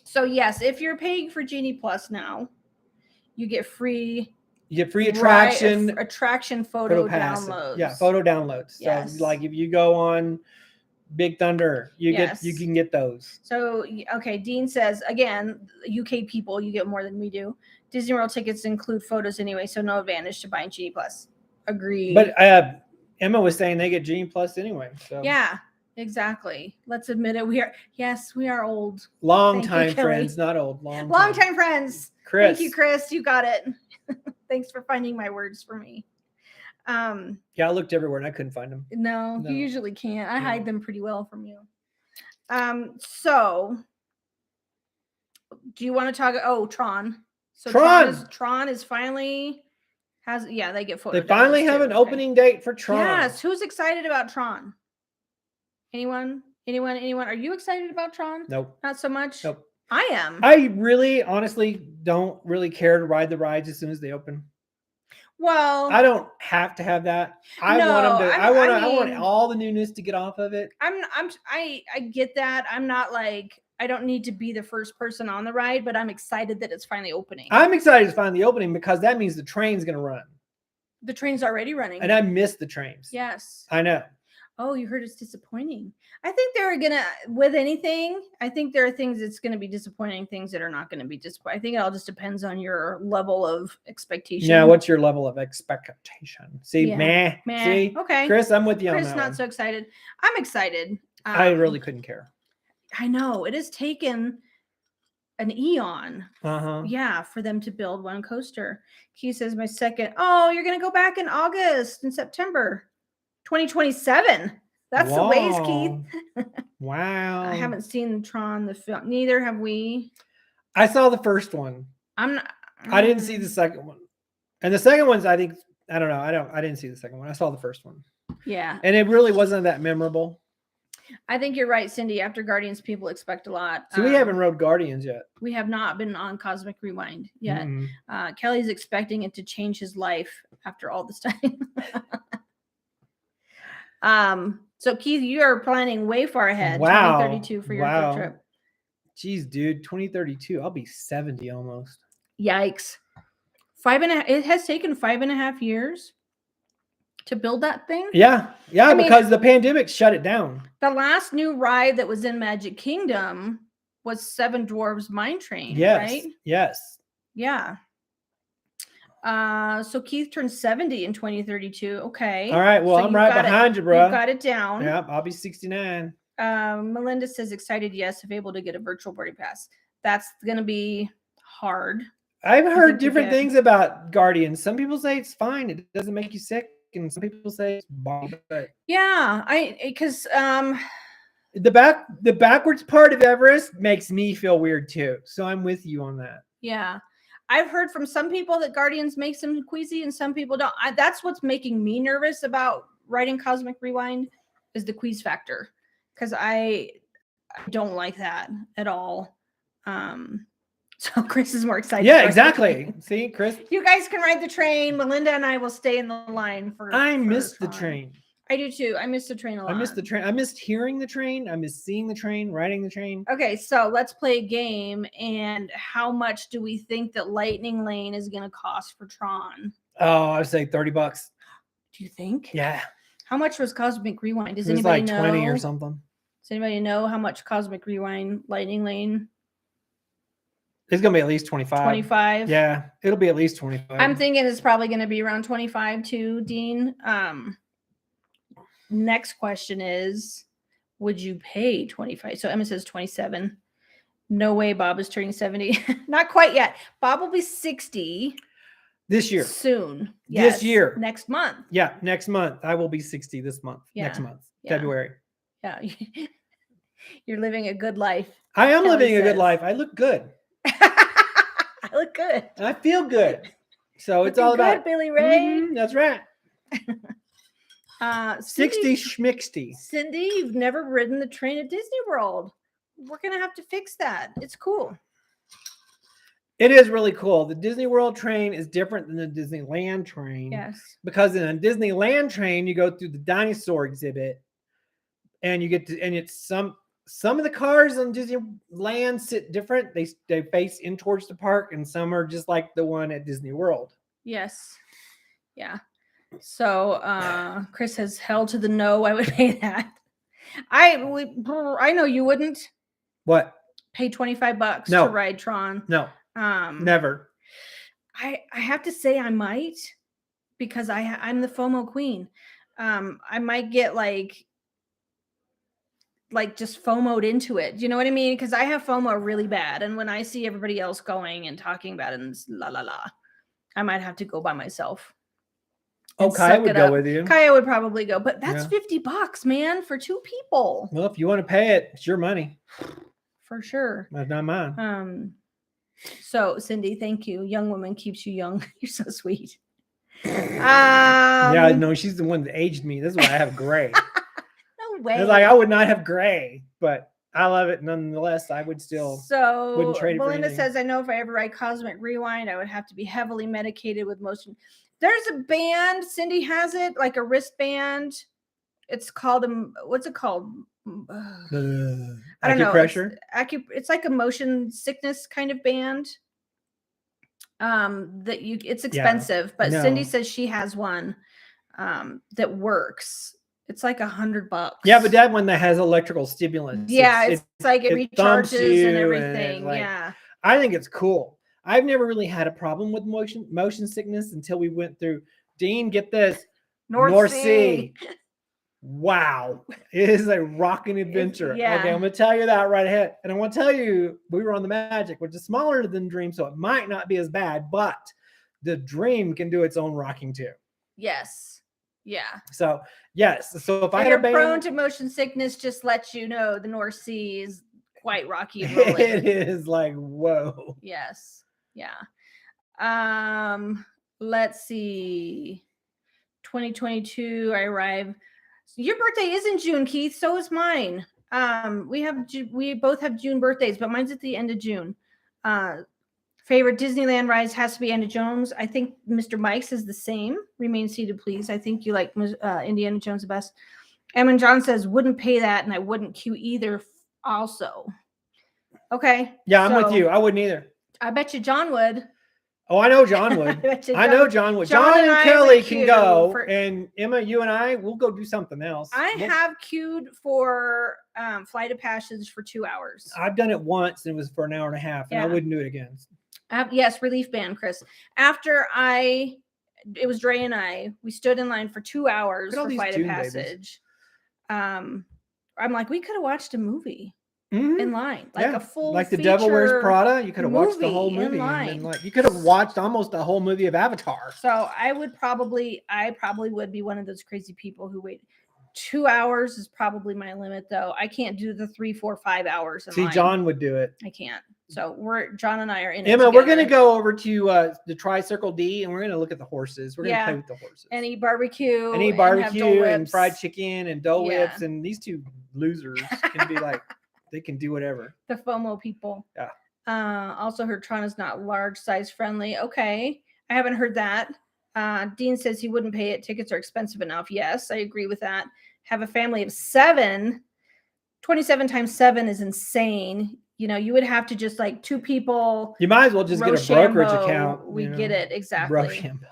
So yes, if you're paying for Genie Plus now, you get free attraction photo downloads. Yeah, photo downloads. Yes. So like if you go on Big Thunder, you can get those. So okay, Dean says again, UK people, you get more than we do. Disney World tickets include photos anyway, so no advantage to buying Genie Plus. Agreed. But Emma was saying they get Genie Plus anyway. So yeah, exactly. Let's admit it. We are old. Long time friends, not old. Long time friends. Chris. Thank you, Chris. You got it. Thanks for finding my words for me. Yeah, I looked everywhere and I couldn't find them. No, you usually can't. I hide them pretty well from you. So do you want to talk? Oh, Tron. So Tron is finally they get photos. They finally have an opening date for Tron. Yes. Who's excited about Tron? Anyone? Are you excited about Tron? Nope. Not so much? Nope. I am. I really, honestly don't really care to ride the rides as soon as they open. Well, I don't have to have that. I want all the newness to get off of it. I get that. I'm not like, I don't need to be the first person on the ride, but I'm excited that it's finally opening. I'm excited it's finally opening because that means the train's going to run. The train's already running. And I miss the trains. Yes. I know. Oh, you heard it's disappointing. I think they're going to, with anything, I think there are things that's going to be disappointing, things that are not going to be disappointing. I think it all just depends on your level of expectation. Yeah, what's your level of expectation? See, meh. See? Okay. Chris, I'm with you on that. Chris, not so excited. I'm excited. I really couldn't care. I know. It has taken an eon. Yeah, for them to build one coaster. Keith says, my second. Oh, you're going to go back in August and September. 2027. That's the ways, Keith. Wow. I haven't seen Tron the film. Neither have we. I saw the first one. I didn't see the second one. And the second one's, I don't know. I didn't see the second one. I saw the first one. Yeah. And it really wasn't that memorable. I think you're right, Cindy. After Guardians, people expect a lot. So we haven't rode Guardians yet. We have not been on Cosmic Rewind yet. Kelly's expecting it to change his life after all this time. So Keith, you are planning way far ahead. Wow. 2032 for your third trip. Jeez, dude, 2032. I'll be 70 almost. Yikes. 5.5. It has taken 5.5 years to build that thing. Yeah. Because the pandemic shut it down. The last new ride that was in Magic Kingdom was Seven Dwarfs Mine Train. Yes. Right? Yes. Yeah. So Keith turns 70 in 2032. Okay. All right. Well, I'm right behind you, bro. You got it down. Yep. I'll be 69. Melinda says excited, yes, if able to get a virtual boarding pass. That's going to be hard. I've heard different things about Guardians. Some people say it's fine, it doesn't make you sick, and some people say it's bomb. Yeah, because the backwards part of Everest makes me feel weird too. So I'm with you on that. Yeah. I've heard from some people that Guardians makes them queasy and some people don't. That's what's making me nervous about writing Cosmic Rewind is the quease factor. Because I don't like that at all. So Chris is more excited. Yeah, exactly. See, Chris. You guys can ride the train. Melinda and I will stay in the line for. I missed the train. I do too. I missed the train a lot. I missed the train. I missed hearing the train. I missed seeing the train, riding the train. Okay, so let's play a game. And how much do we think that Lightning Lane is going to cost for Tron? Oh, I would say $30. Do you think? Yeah. How much was Cosmic Rewind? Does it was anybody like know? 20 or something. Does anybody know how much Cosmic Rewind Lightning Lane? It's gonna be at least 25. 25. Yeah, it'll be at least 25. I'm thinking it's probably going to be around 25 too, Dean. Next question is, would you pay 25? So Emma says 27. No way Bob is turning 70. Not quite yet. Bob will be 60 this year. Soon. Yes. This year. Next month. Yeah, next month. I will be 60 this month. Yeah. Next month. Yeah. February. Yeah. You're living a good life. I am living a good life. I look good. I look good. I feel good. So it's all about Billy Ray. That's right. 60 Cindy, schmixty. Cindy, you've never ridden the train at Disney World. We're gonna have to fix that. It's cool. It is really cool. The Disney World train is different than the Disneyland train. Yes. Because in a Disneyland train, you go through the dinosaur exhibit, and you get to, and it's some of the cars on Disneyland sit different. They face in towards the park, and some are just like the one at Disney World. Yes. Yeah. So Chris has held to the no. I would pay that. I know you wouldn't. What? Pay $25 to ride Tron. No. Never. I have to say I might, because I'm the FOMO queen. I might get like just FOMO'd into it. Do you know what I mean? Because I have FOMO really bad, and when I see everybody else going and talking about it and la la la, I might have to go by myself. Oh, Kaya would go with you. Kaya would probably go, but that's $50, man, for 2 people. Well, if you want to pay it, it's your money. For sure. That's not mine. So Cindy, thank you. Young woman keeps you young. You're so sweet. Yeah, no, she's the one that aged me. This is why I have gray. No way. It's like I would not have gray, but I love it nonetheless. I would still. So wouldn't trade it for Melinda anything. says, I know if I ever ride Cosmic Rewind, I would have to be heavily medicated with motion. There's a band, Cindy has it, like a wristband. It's called what's it called? I don't know. It's like a motion sickness kind of band. It's expensive, but no. Cindy says she has one that works. It's like $100. Yeah, but that one that has electrical stimulants. Yeah, it's like it recharges and everything. And yeah, I think it's cool. I've never really had a problem with motion sickness until we went through. Dean, get this, North Sea. Wow, it is a rocking adventure. Yeah. Okay, I'm gonna tell you that right ahead, and I want to tell you we were on the Magic, which is smaller than Dream, so it might not be as bad, but the Dream can do its own rocking too. Yes. Yeah. So yes. So if I had a band, prone to motion sickness, just let you know the North Sea is quite rocky and rolling. It is like whoa. Yes. Yeah. Let's see. 2022. I arrive. Your birthday is in June, Keith. So is mine. We both have June birthdays, but mine's at the end of June. Favorite Disneyland rides has to be Indiana Jones. I think Mr. Mike's is the same. Remain seated, please. I think you like Indiana Jones the best. Emin John says wouldn't pay that, and I wouldn't queue either. Also, okay. Yeah, I'm with you. I wouldn't either. I bet you John would. Oh, I know John would. I know John would. John and Kelly can go, and Emma, you and I, we'll go do something else. I have queued for Flight of Passage for 2 hours. I've done it once, and it was for an hour and a half, and I wouldn't do it again. Yes, Relief Band, Chris. After it was Dre and I, we stood in line for 2 hours for Flight of Passage. I'm like, we could have watched a movie Mhm. in line, like Yeah. a full Like The Devil Wears feature Prada. You could have watched the whole movie in movie. And line. then, like, you could have watched almost the whole movie of Avatar. So I probably would be one of those crazy people who wait. 2 hours is probably my limit, though. I can't do the 3, 4, 5 hours in See, line. John would do it. I can't. So John and I are in it Emma, we're together. gonna go over to the Tri-Circle D, and we're gonna look at the horses. We're gonna Yeah. play with the horses. and eat barbecue. And eat have barbecue Dole and Whips. fried chicken and Dole Yeah. Whips, and these two losers can be like, they can do whatever. The FOMO people. Yeah. Also heard Tron is not large size friendly. Okay. I haven't heard that. Dean says he wouldn't pay it. Tickets are expensive enough. Yes, I agree with that. Have a family of 7. 27 times 7 is insane. You know, you would have to just like 2 people. You might as well just get a brokerage Rochambeau, account. We get it. Exactly. Rochambeau.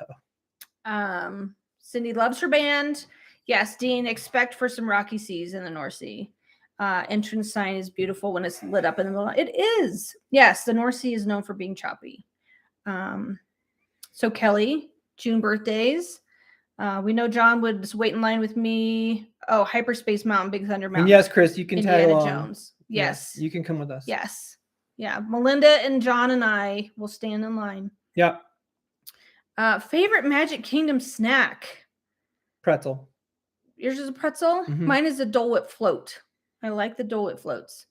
Cindy loves her band. Yes, Dean, expect for some rocky seas in the North Sea. Entrance sign is beautiful when it's lit up in the middle. It is. Yes, the North Sea is known for being choppy. So Kelly, June birthdays. We know John would just wait in line with me. Oh, Hyperspace Mountain, Big Thunder Mountain. And yes, Chris, you can tag Indiana along. Jones. Yes. You can come with us. Yes. Yeah. Melinda and John and I will stand in line. Yep. Favorite Magic Kingdom snack? Pretzel. Yours is a pretzel? Mhm. Mine is a Dole Whip float. I like the Dole Whip floats.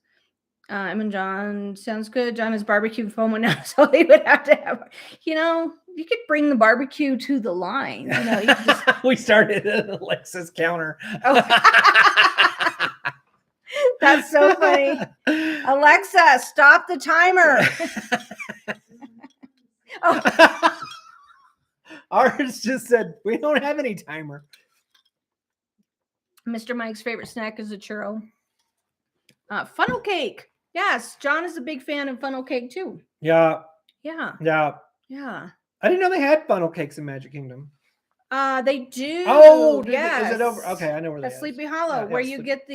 And John sounds good. John is barbecue FOMO now, so he would have to have, you could bring the barbecue to the line. You could just... We started at Alexa's counter. Oh. That's so funny. Alexa, stop the timer. Oh. Ours just said, we don't have any timer. Mr. Mike's favorite snack is a churro. Funnel cake. Yes, John is a big fan of funnel cake too. Yeah. Yeah. Yeah. Yeah. I didn't know they had funnel cakes in Magic Kingdom. They do. Oh, yes. Is it over? Okay, I know where That's that Sleepy Hollow, Yeah, where yeah, you Sleep- get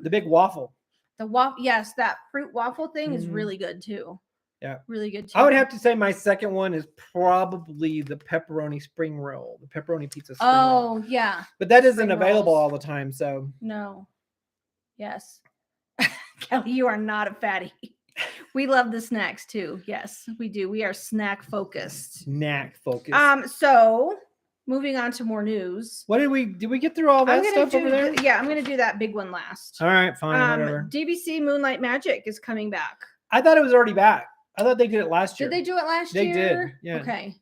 the big waffle. the waffle. Yes, that fruit waffle thing is Mhm. really good too. Yeah. Really good too. I would have to say my second one is probably the pepperoni spring roll, the pepperoni pizza spring roll. Oh, yeah. But that isn't Spring available rolls. all the time, so. No. Yes. Kelly, you are not a fatty. We love the snacks too. Yes, we do. We are snack focused. Snack focus. So moving on to more news. What did we get through all that stuff over there? Yeah, I'm gonna do that big one last. All right, fine, whatever. DVC Moonlight Magic is coming back. I thought it was already back. I thought they did it last year. Did they do it last They year? did, yeah. Okay.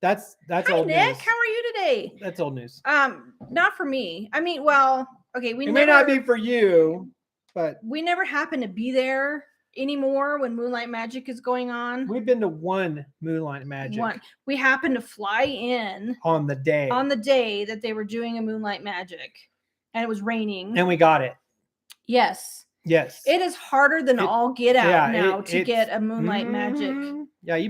That's Hi, old Nick. news. How are you today? That's old news. Not for me. I mean, well, okay, It may not be for you, but we never happen to be there anymore when Moonlight Magic is going on. we've been to one Moonlight Magic We happen to fly in on the day. that they were doing a Moonlight Magic, and it was raining. And we got it. Yes. Yes. It is harder than all get out now to it's- get a Moonlight Magic. Yeah, you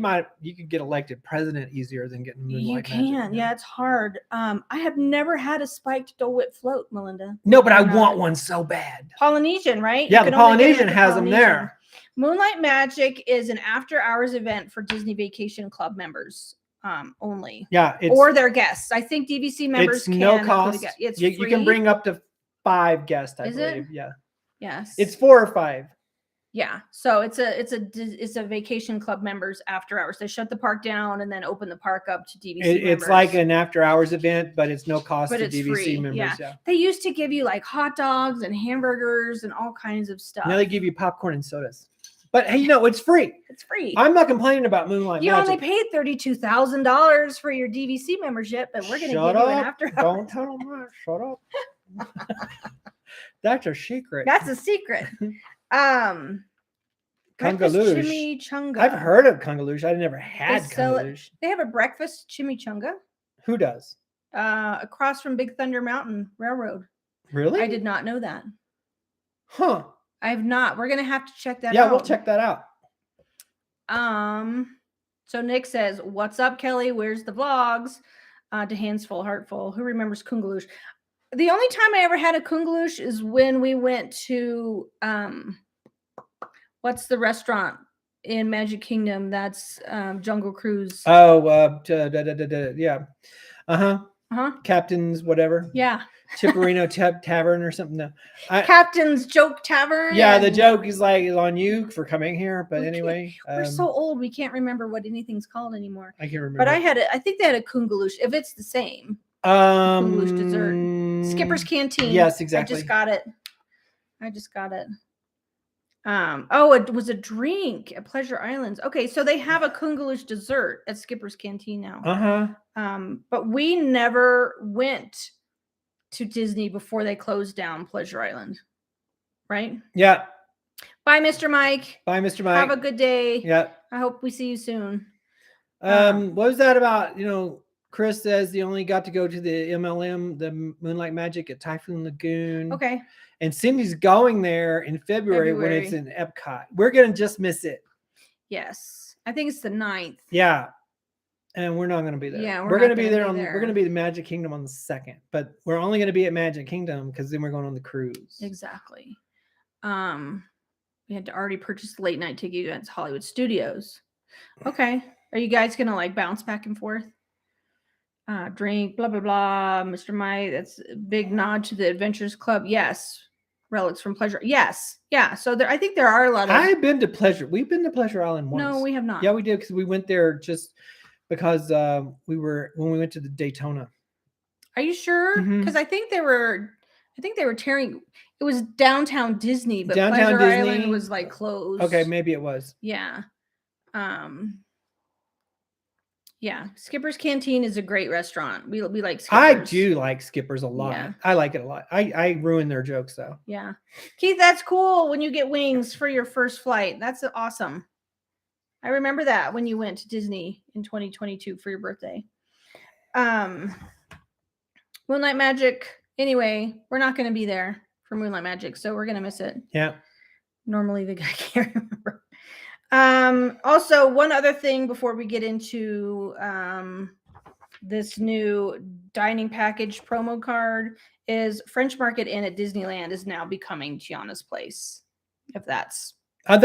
could get elected president easier than getting Moonlight You Magic. can. Yeah, it's hard. I have never had a spiked Dole Whip float, Melinda. No, but I Never. want one so bad. Polynesian, right? Yeah, You the can only get it Polynesian at the has them Polynesian. there. Moonlight Magic is an after-hours event for Disney Vacation Club members only, Yeah, it's or their guests. I think DVC members it's no can cost. It's You free. can bring up to 5 guests, I Is it? believe. Yeah. Yes. It's 4 or 5. Yeah, so it's a vacation club members after hours. They shut the park down and then open the park up to DVC members. It's like an after hours event, but it's no cost But to it's DVC free, members. yeah. Yeah. They used to give you like hot dogs and hamburgers and all kinds of stuff. Now they give you popcorn and sodas. But hey, it's free. It's free. I'm not complaining about Moonlight You Magic. only paid $32,000 for your DVC membership, but we're going to give Shut you an up. after Don't tell them that. Shut up. That's a secret. That's a secret. Breakfast Kungaloosh. chimichanga. I've heard of Kungaloosh. I never had They sell it- Kungaloosh. They have a breakfast chimichanga Who does? across from Big Thunder Mountain Railroad. Really? I did not know that. Huh. I have not. We're gonna have to check that out. Yeah, we'll check that out. So Nick says, "What's up, Kelly? Where's the vlogs?" To Handsful, Heartful. Who remembers Kungaloosh? The only time I ever had a Kungaloosh is when we went to what's the restaurant in Magic Kingdom? That's Jungle Cruise. Oh, yeah. Uh-huh. Captain's whatever. Yeah. Chipperino Tavern or something. No. Captain's Joke Tavern. Yeah, the joke is like on you for coming here. But anyway. We're so old we can't remember what anything's called anymore. I can't remember. But I think they had a Kungaloosh, if it's the same. Kungaloosh dessert. Skipper's Canteen. Yes, exactly. I just got it. Oh, it was a drink at Pleasure Islands. Okay, so they have a Kungaloosh dessert at Skipper's Canteen now. But we never went to Disney before they closed down Pleasure Island. Right? Yeah. Bye, Mr. Mike. Bye, Mr. Mike. Have a good day. Yeah. I hope we see you soon. What was that about? Chris says he only got to go to the MLM, the Moonlight Magic at Typhoon Lagoon. Okay. And Cindy's going there in February when it's in Epcot. We're going to just miss it. Yes. I think it's the 9th. Yeah. And we're not going to be there. Yeah. We're going to be there we're going to be at Magic Kingdom on the 2nd, but we're only going to be at Magic Kingdom because then we're going on the cruise. Exactly. We had to already purchase the late night ticket at Hollywood Studios. Okay. Are you guys going to like bounce back and forth? Drink, blah, blah, blah. Mr. Mike, that's a big nod to the Adventures Club. Yes. Relics from Pleasure. Yes. Yeah. So I think there are a lot of. I've been to Pleasure. We've been to Pleasure Island once. No, we have not. Yeah, we did because we went there just because when we went to the Daytona. Are you sure? Because I think they were tearing. It was downtown Disney, but Pleasure Island was like closed. Okay, maybe it was. Yeah. Yeah, Skipper's Canteen is a great restaurant. We like Skipper's. I do like Skipper's a lot. Yeah. I like it a lot. I ruin their jokes though. Yeah. Keith, that's cool when you get wings for your first flight. That's awesome. I remember that when you went to Disney in 2022 for your birthday. Moonlight Magic. Anyway, we're not going to be there for Moonlight Magic, so we're going to miss it. Yeah. Normally the guy can't remember. Also, one other thing before we get into this new dining package promo card is French Market Inn at Disneyland is now becoming Tiana's Place. If that's I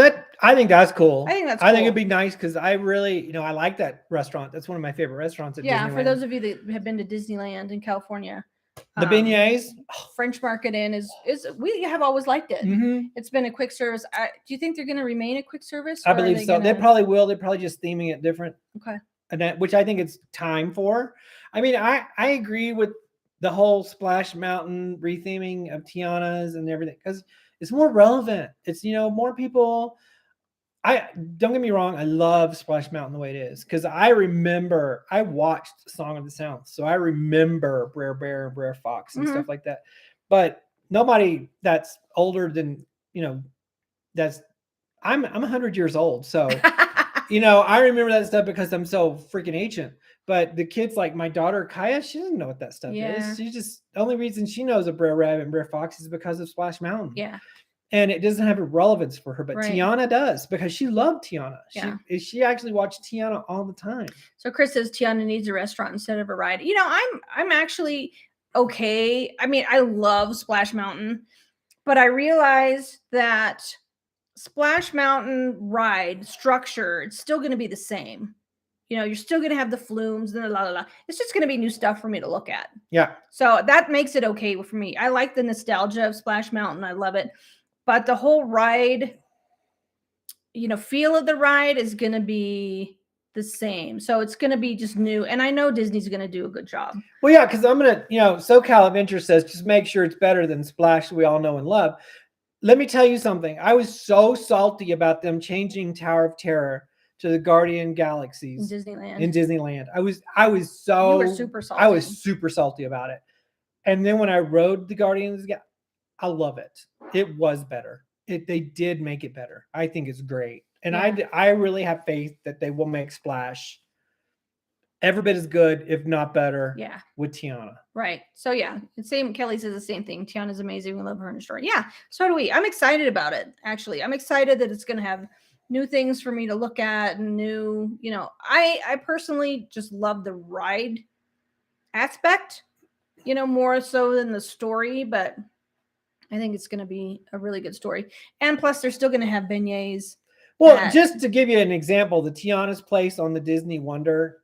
think that's cool. I think it'd be nice because I really, I like that restaurant. That's one of my favorite restaurants at Disneyland. For those of you that have been to Disneyland in California. The beignets, French Market Inn is we have always liked it. It's been a quick service. Do you think they're going to remain a quick service? I believe so. They probably will. They're probably just theming it different. Okay. And which I think it's time for. I mean, I agree with the whole Splash Mountain retheming of Tiana's and everything because it's more relevant. It's more people. Don't get me wrong, I love Splash Mountain the way it is because I watched Song of the South, so I remember Brer Bear and Brer Fox and stuff like that. But nobody that's older than I'm 100 years old, so I remember that stuff because I'm so freaking ancient. But the kids like my daughter Kaya, she doesn't know what that stuff is. She just the only reason she knows of Brer Rabbit and Brer Fox is because of Splash Mountain. Yeah. And it doesn't have a relevance for her, but right. Tiana does because she loved Tiana. Yeah. She actually watched Tiana all the time. So Chris says Tiana needs a restaurant instead of a ride. I'm actually okay. I mean, I love Splash Mountain, but I realize that Splash Mountain ride structure, it's still going to be the same. You're still going to have the flumes and It's just going to be new stuff for me to look at. Yeah. So that makes it okay for me. I like the nostalgia of Splash Mountain. I love it. But the whole ride, feel of the ride is going to be the same. So it's going to be just new. And I know Disney's going to do a good job. Well, yeah, because I'm going to, SoCal Adventure says, just make sure it's better than Splash we all know and love. Let me tell you something. I was so salty about them changing Tower of Terror to the Guardian Galaxies in Disneyland. I was so, you were super salty. I was super salty about it. And then when I rode the Guardians, I love it. It was better. They did make it better. I think it's great. And I really have faith that they will make Splash every bit as good, if not better, with Tiana. Right. So Kelly says the same thing. Tiana's amazing. We love her in the story. Yeah, so do we. I'm excited about it, actually. I'm excited that it's going to have new things for me to look at and new, I personally just love the ride aspect, more so than the story, but I think it's going to be a really good story. And plus they're still going to have beignets. Well, just to give you an example, the Tiana's Place on the Disney Wonder.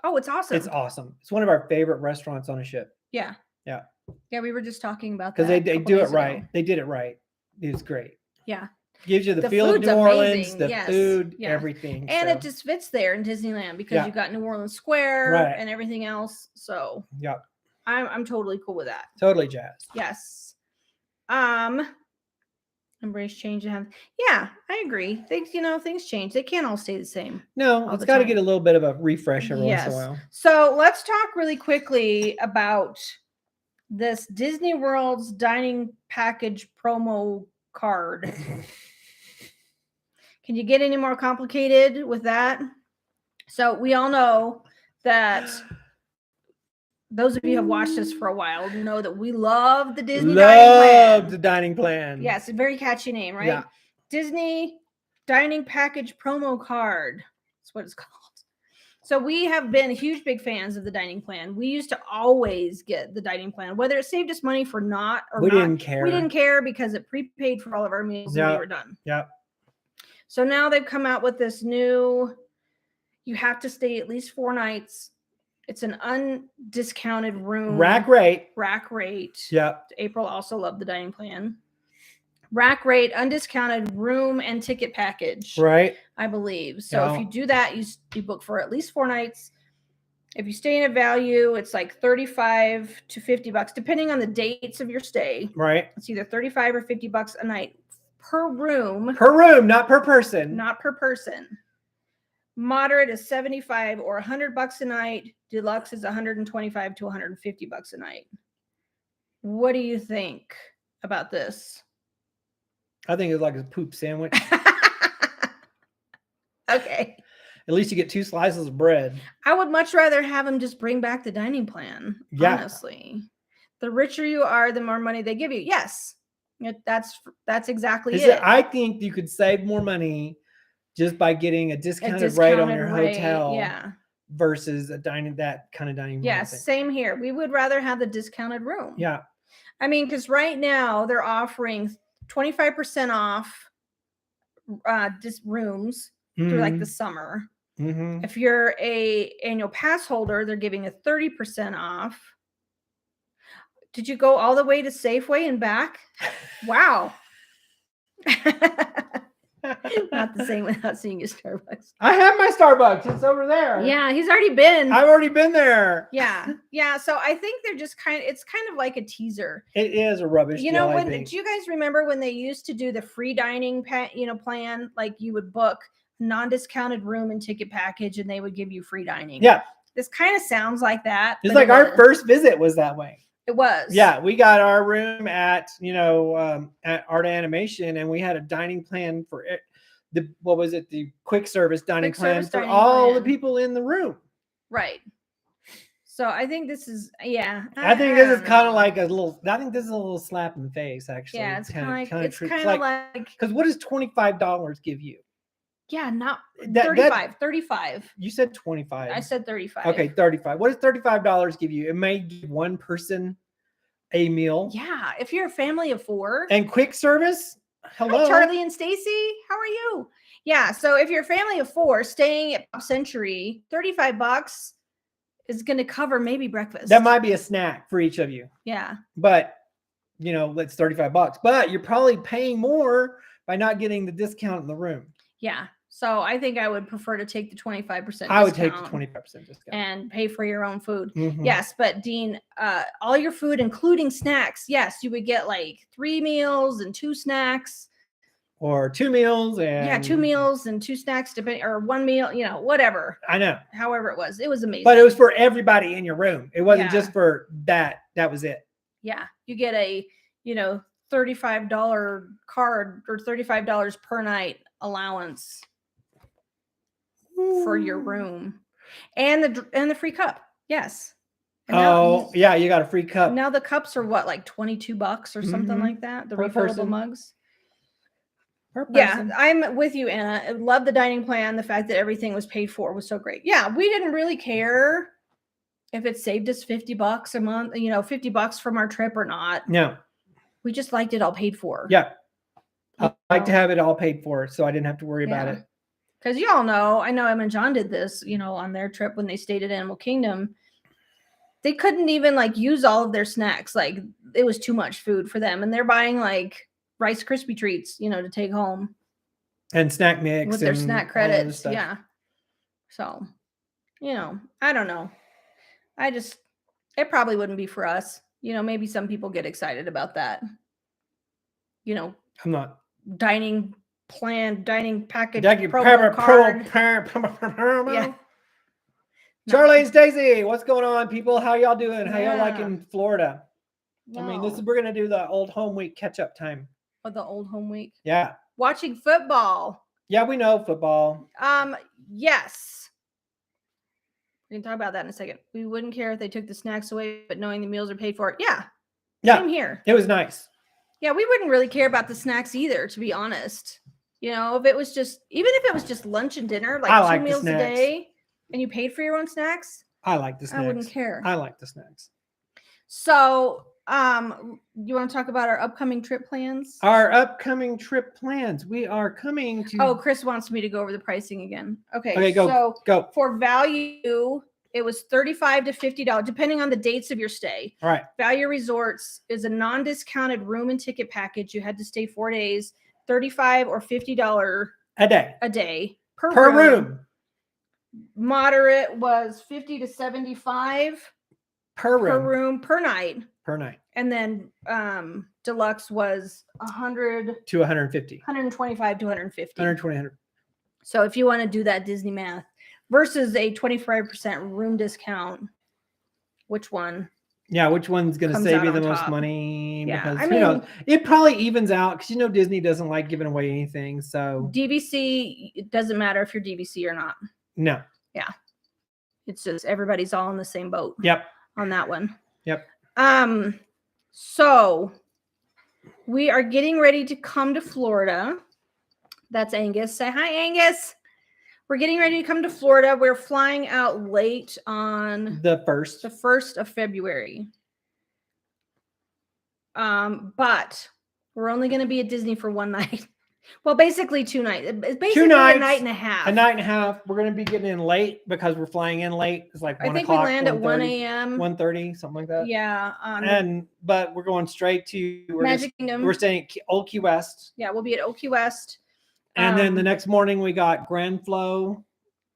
Oh, it's awesome. It's awesome. It's one of our favorite restaurants on a ship. Yeah. Yeah. Yeah, we were just talking about that. Because they do it right. They did it right. It was great. Yeah. Gives you the feel of New Orleans, the food, everything. And it just fits there in Disneyland because you got New Orleans Square and everything else. So yeah, I'm totally cool with that. Totally jazzed. Yes. Embrace change and have. Yeah, I agree. Things change. They can't all stay the same. No, it's got to get a little bit of a refresh every once in a while. So let's talk really quickly about this Disney World's dining package promo card. Can you get any more complicated with that? So we all know that those of you who have watched us for a while know that we love the Disney dining plan. Yes, a very catchy name, right? Yeah. Disney dining package promo card. That's what it's called. So we have been huge, big fans of the dining plan. We used to always get the dining plan, whether it saved us money for not or not. We didn't care. We didn't care because it prepaid for all of our meals and we were done. Yeah. So now they've come out with this new, you have to stay at least 4 nights. It's an undiscounted room. Rack rate. Yep. April also loved the dining plan. Rack rate, undiscounted room and ticket package. Right. I believe. So if you do that, you book for at least 4 nights. If you stay in a value, it's like $35 to $50, depending on the dates of your stay. Right. It's either $35 or $50 a night per room. Per room, not per person. Not per person. Moderate is $75 or $100 a night. Deluxe is $125 to $150 a night. What do you think about this? I think it's like a poop sandwich. Okay. At least you get 2 slices of bread. I would much rather have them just bring back the dining plan. Yeah. Honestly, the richer you are, the more money they give you. Yes, that's exactly it. I think you could save more money just by getting a discounted rate on your hotel. Yeah. Versus that kind of dining. Yes, same here. We would rather have the discounted room. Yeah. I mean, because right now they're offering 25% off rooms through like the summer. Mm-hmm. If you're a annual pass holder, they're giving a 30% off. Did you go all the way to Safeway and back? Wow. Not the same without seeing your Starbucks. I have my Starbucks. It's over there. Yeah, he's already been. I've already been there. Yeah. Yeah. So I think they're just it's kind of like a teaser. It is a rubbish deal, do you guys remember when they used to do the free dining plan? Like you would book non-discounted room and ticket package and they would give you free dining. Yeah. This kind of sounds like that. It's like our first visit was that way. It was. Yeah, we got our room at at Art Animation, and we had a dining plan for it. The quick service dining plan for all the people in the room. Right. So I think this is I think this is kind of like a little. I think this is a little slap in the face, actually. Yeah, it's kind of like because what does $25 give you? Yeah, not 35. 35. You said 25. I said 35. Okay, 35. What does $35 give you? It may give one person a meal. Yeah, if you're a family of 4. And quick service? Hello. Hi, Charlie and Stacy. How are you? Yeah, so if you're a family of 4 staying at Pop Century, $35 is going to cover maybe breakfast. That might be a snack for each of you. Yeah. But, it's $35. But you're probably paying more by not getting the discount in the room. Yeah. So I think I would prefer to take the 25% discount. I would take the 25% discount. And pay for your own food. Mm-hmm. Yes, but Dean, all your food, including snacks, yes, you would get like 3 meals and 2 snacks. Or 2 meals and... Yeah, 2 meals and 2 snacks, or 1 meal, whatever. I know. However it was. It was amazing. But it was for everybody in your room. It wasn't just for that. That was it. Yeah. You get a, $35 card or $35 per night allowance for your room and the free cup. Yes. And you got a free cup. Now the cups are what, like $22 or something like that? The refillable mugs. Yeah, I'm with you, Anna. I love the dining plan. The fact that everything was paid for was so great. Yeah, we didn't really care if it saved us $50 a month, $50 from our trip or not. No. We just liked it all paid for. Yeah. I like to have it all paid for, so I didn't have to worry about it. Because y'all know, I know Em and John did this, on their trip when they stayed at Animal Kingdom. They couldn't even like use all of their snacks. Like it was too much food for them. And they're buying like Rice Krispie treats, to take home. And snack mix. With their snack credits. Yeah. So, I don't know. It probably wouldn't be for us. Maybe some people get excited about that. I'm not. Dining package promo card. Yeah. Charlie's Daisy, what's going on, people? How y'all doing? How y'all liking Florida? No. I mean, we're gonna do the old home week catch-up time. Oh, the old home week? Yeah. Watching football. Yeah, we know football. Yes. We can talk about that in a second. We wouldn't care if they took the snacks away, but knowing the meals are paid for. Yeah. Same here. It was nice. Yeah, we wouldn't really care about the snacks either, to be honest. If it was just lunch and dinner, like 2 meals a day, and you paid for your own snacks. I like the snacks. I wouldn't care. I like the snacks. So, you want to talk about our upcoming trip plans? Our upcoming trip plans. We are coming to. Oh, Chris wants me to go over the pricing again. Okay. Okay, go. So go. For value, it was $35 to $50, depending on the dates of your stay. All right. Value Resorts is a non-discounted room and ticket package. You had to stay 4 days, $35 or $50 a day per room. Moderate was $50 to $75 per room per night. And then deluxe was $100 to $150. $125 to $150. $120. So if you want to do that Disney math versus a 25% room discount, which one? Yeah, which one's going to save you the most money? Yeah, because it probably evens out because Disney doesn't like giving away anything. So DVC, it doesn't matter if you're DVC or not. No. Yeah. It's just everybody's all in the same boat. Yep. On that one. Yep. So we are getting ready to come to Florida. That's Angus. Say hi, Angus. We're getting ready to come to Florida. We're flying out late on the 1st of February. But we're only going to be at Disney for one night. Well, basically 2 nights. It's basically 2 nights, a night and a half. A night and a half. We're going to be getting in late because we're flying in late. It's like 1 o'clock. I think we land at 1 a.m. 1:30, something like that. Yeah. But we're going straight to Magic Kingdom. We're staying at Old Key West. Yeah, we'll be at Old Key West. And then the next morning we got Grand Flow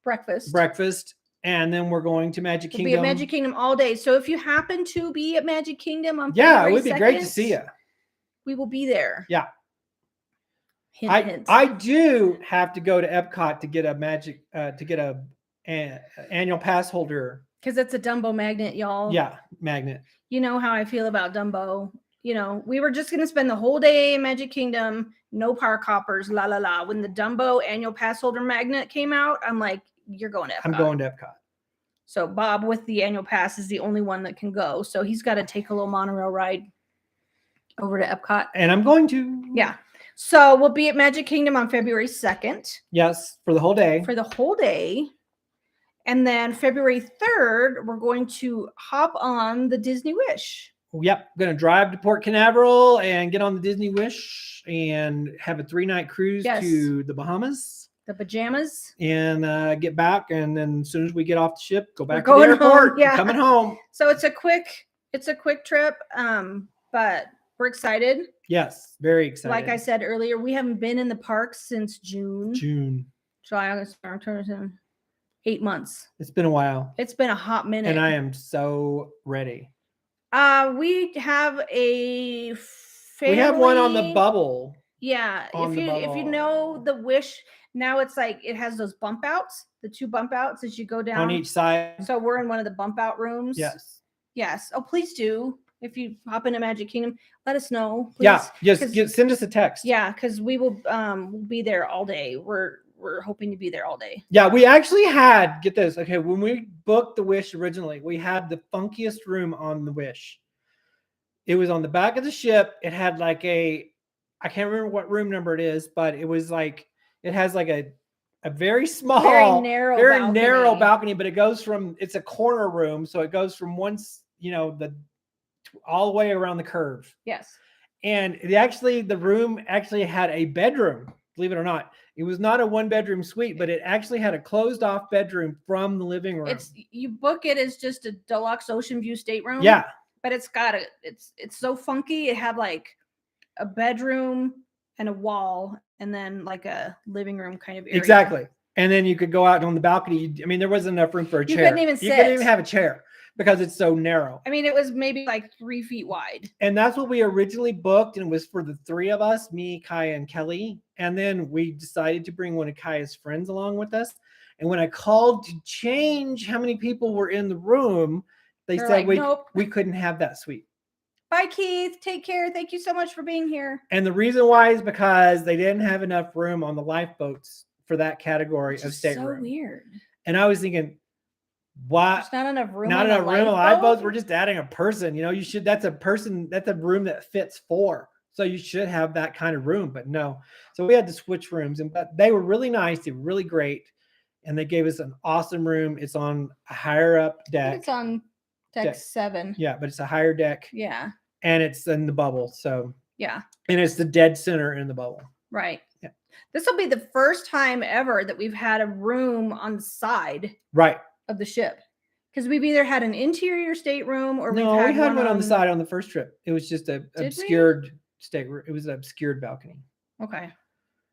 breakfast. And then we're going to Magic Kingdom. We'll be at Magic Kingdom all day. So if you happen to be at Magic Kingdom on February it would be 2nd, great to see you. We will be there. Yeah. Hint. I do have to go to Epcot to get a annual pass holder. Because it's a Dumbo magnet, y'all. Yeah, magnet. You know how I feel about Dumbo. We were just going to spend the whole day in Magic Kingdom, no park hoppers, la la la. When the Dumbo annual pass holder magnet came out, I'm like, you're going to Epcot. I'm going to Epcot. So Bob with the annual pass is the only one that can go. So he's got to take a little monorail ride over to Epcot. And I'm going to. Yeah. So we'll be at Magic Kingdom on February 2nd. Yes, for the whole day. And then February 3rd, we're going to hop on the Disney Wish. Yep. Going to drive to Port Canaveral and get on the Disney Wish and have a 3-night cruise to the Bahamas. The pajamas. And get back. And then as soon as we get off the ship, go back to the airport. Home. Yeah. Coming home. So it's a quick trip. But we're excited. Yes, very excited. Like I said earlier, we haven't been in the parks since June. July, August, October, 8 months. It's been a while. It's been a hot minute. And I am so ready. We have a family. We have one on the bubble. Yeah. If you know the Wish, now it's like it has those bump outs, the 2 bump outs as you go down. On each side. So we're in one of the bump out rooms. Yes. Oh, please do. If you hop into Magic Kingdom, let us know. Please. Yeah, just send us a text. Yeah, because we will be there all day. We're hoping to be there all day. Yeah, we actually had, get this, okay, when we booked the Wish originally, we had the funkiest room on the Wish. It was on the back of the ship. It had like I can't remember what room number it is, but it was like, it has like a very small, very narrow balcony, but it's a corner room. So it goes from all the way around the curve. Yes. And the room actually had a bedroom believe it or not. It was not a 1-bedroom suite, but it actually had a closed off bedroom from the living room. You book it as just a deluxe ocean view stateroom. Yeah. But it's so funky. It had like a bedroom and a wall and then like a living room kind of area. Exactly. And then you could go out on the balcony. I mean, there wasn't enough room for a chair. You couldn't even sit. You couldn't even have a chair because it's so narrow. I mean, it was maybe like 3 feet wide. And that's what we originally booked. And it was for the 3 of us, me, Kaya, and Kelly. And then we decided to bring one of Kaya's friends along with us. And when I called to change how many people were in the room, They're said like, nope. We couldn't have that suite. Bye, Keith. Take care. Thank you so much for being here. And the reason why is because they didn't have enough room on the lifeboats for that category of stateroom. So weird. And I was thinking, why? There's not enough room. Not enough room on lifeboats. We're just adding a person. You know, you should. That's a person. That's a room that fits 4. So you should have that kind of room. But no. So we had to switch rooms, but they were really nice. They were really great, and they gave us an awesome room. It's on a higher up deck. It's on deck 7. Yeah, but it's a higher deck. Yeah. And it's in the bubble. So yeah. And it's the dead center in the bubble. Right. Yeah. This will be the first time ever that we've had a room on the side right of the ship. Because we've either had an interior stateroom or we had one on the side on the first trip. It was just an obscured stateroom. It was an obscured balcony. Okay.